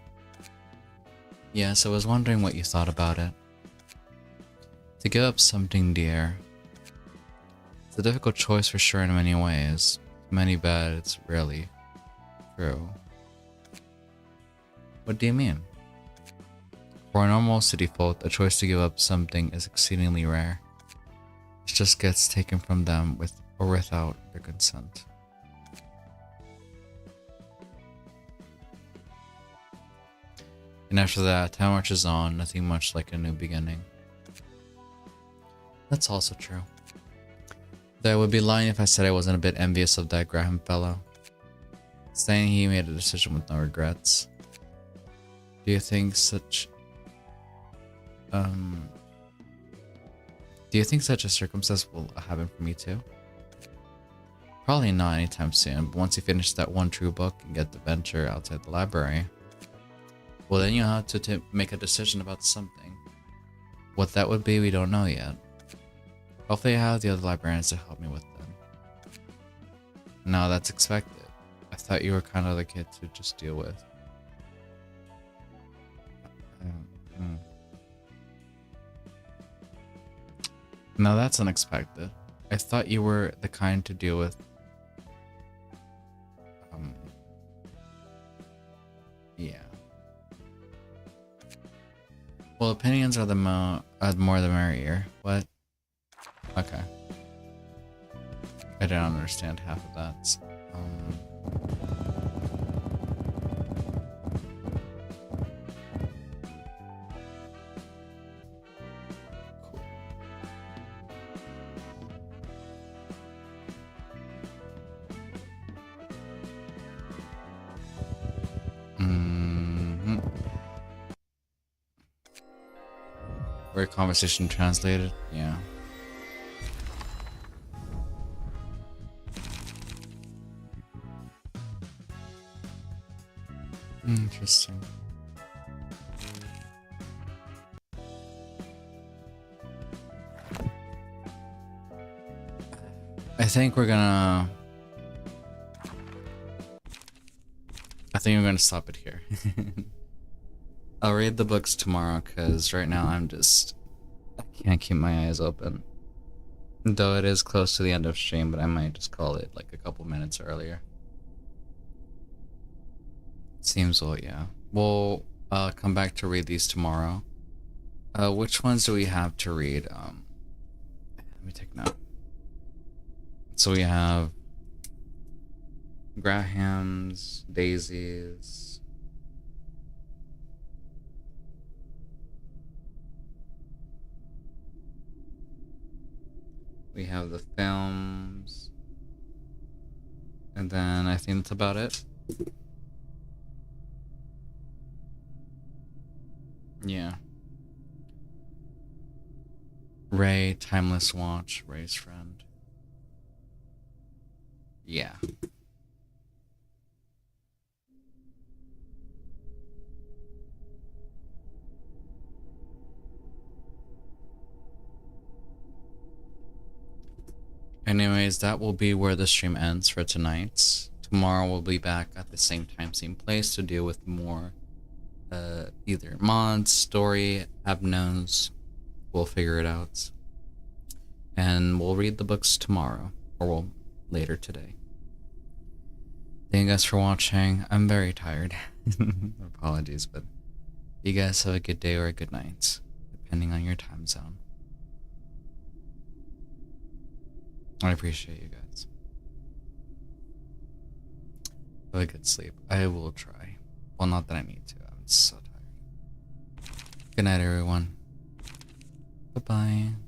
Yes, I was wondering what you thought about it. To give up something dear. It's a difficult choice for sure in many ways. Many bad, it's rarely true. What do you mean? For a normal city folk, a choice to give up something is exceedingly rare. It just gets taken from them with or without their consent. And after that, time marches on, nothing much like a new beginning. That's also true. Though I would be lying if I said I wasn't a bit envious of that Graham fellow. Saying he made a decision with no regrets. Do you think such a circumstance will happen for me too? Probably not anytime soon, but once you finish that one true book and get the venture outside the library, well then you'll have to make a decision about something. What that would be, we don't know yet. Hopefully I have the other librarians to help me with them. No, that's expected. I thought you were kind of the kid to just deal with. No, that's unexpected. I thought you were the kind to deal with. Yeah. Well, opinions are the more the merrier. What? Okay. I didn't understand half of that. Mm-hmm. Where conversation translated? Yeah. Interesting. I think we're gonna stop it here. I'll read the books tomorrow because right now I can't keep my eyes open. Though it is close to the end of stream, but I might just call it like a couple minutes earlier. Seems well, yeah. We'll come back to read these tomorrow. Which ones do we have to read? Let me take note. So we have Graham's, Daisy's. We have the films. And then I think that's about it. Yeah. Ray, Timeless Watch, Ray's friend. Yeah. Anyways, that will be where the stream ends for tonight. Tomorrow we'll be back at the same time, same place to deal with more either mods, story, unknowns. We'll figure it out. And we'll read the books tomorrow, or we'll later today. Thank you guys for watching. I'm very tired. Apologies, but you guys have a good day or a good night, depending on your time zone. I appreciate you guys. Have a good sleep. I will try. Well, not that I need to. I'm so tired. Good night, everyone. Bye-bye.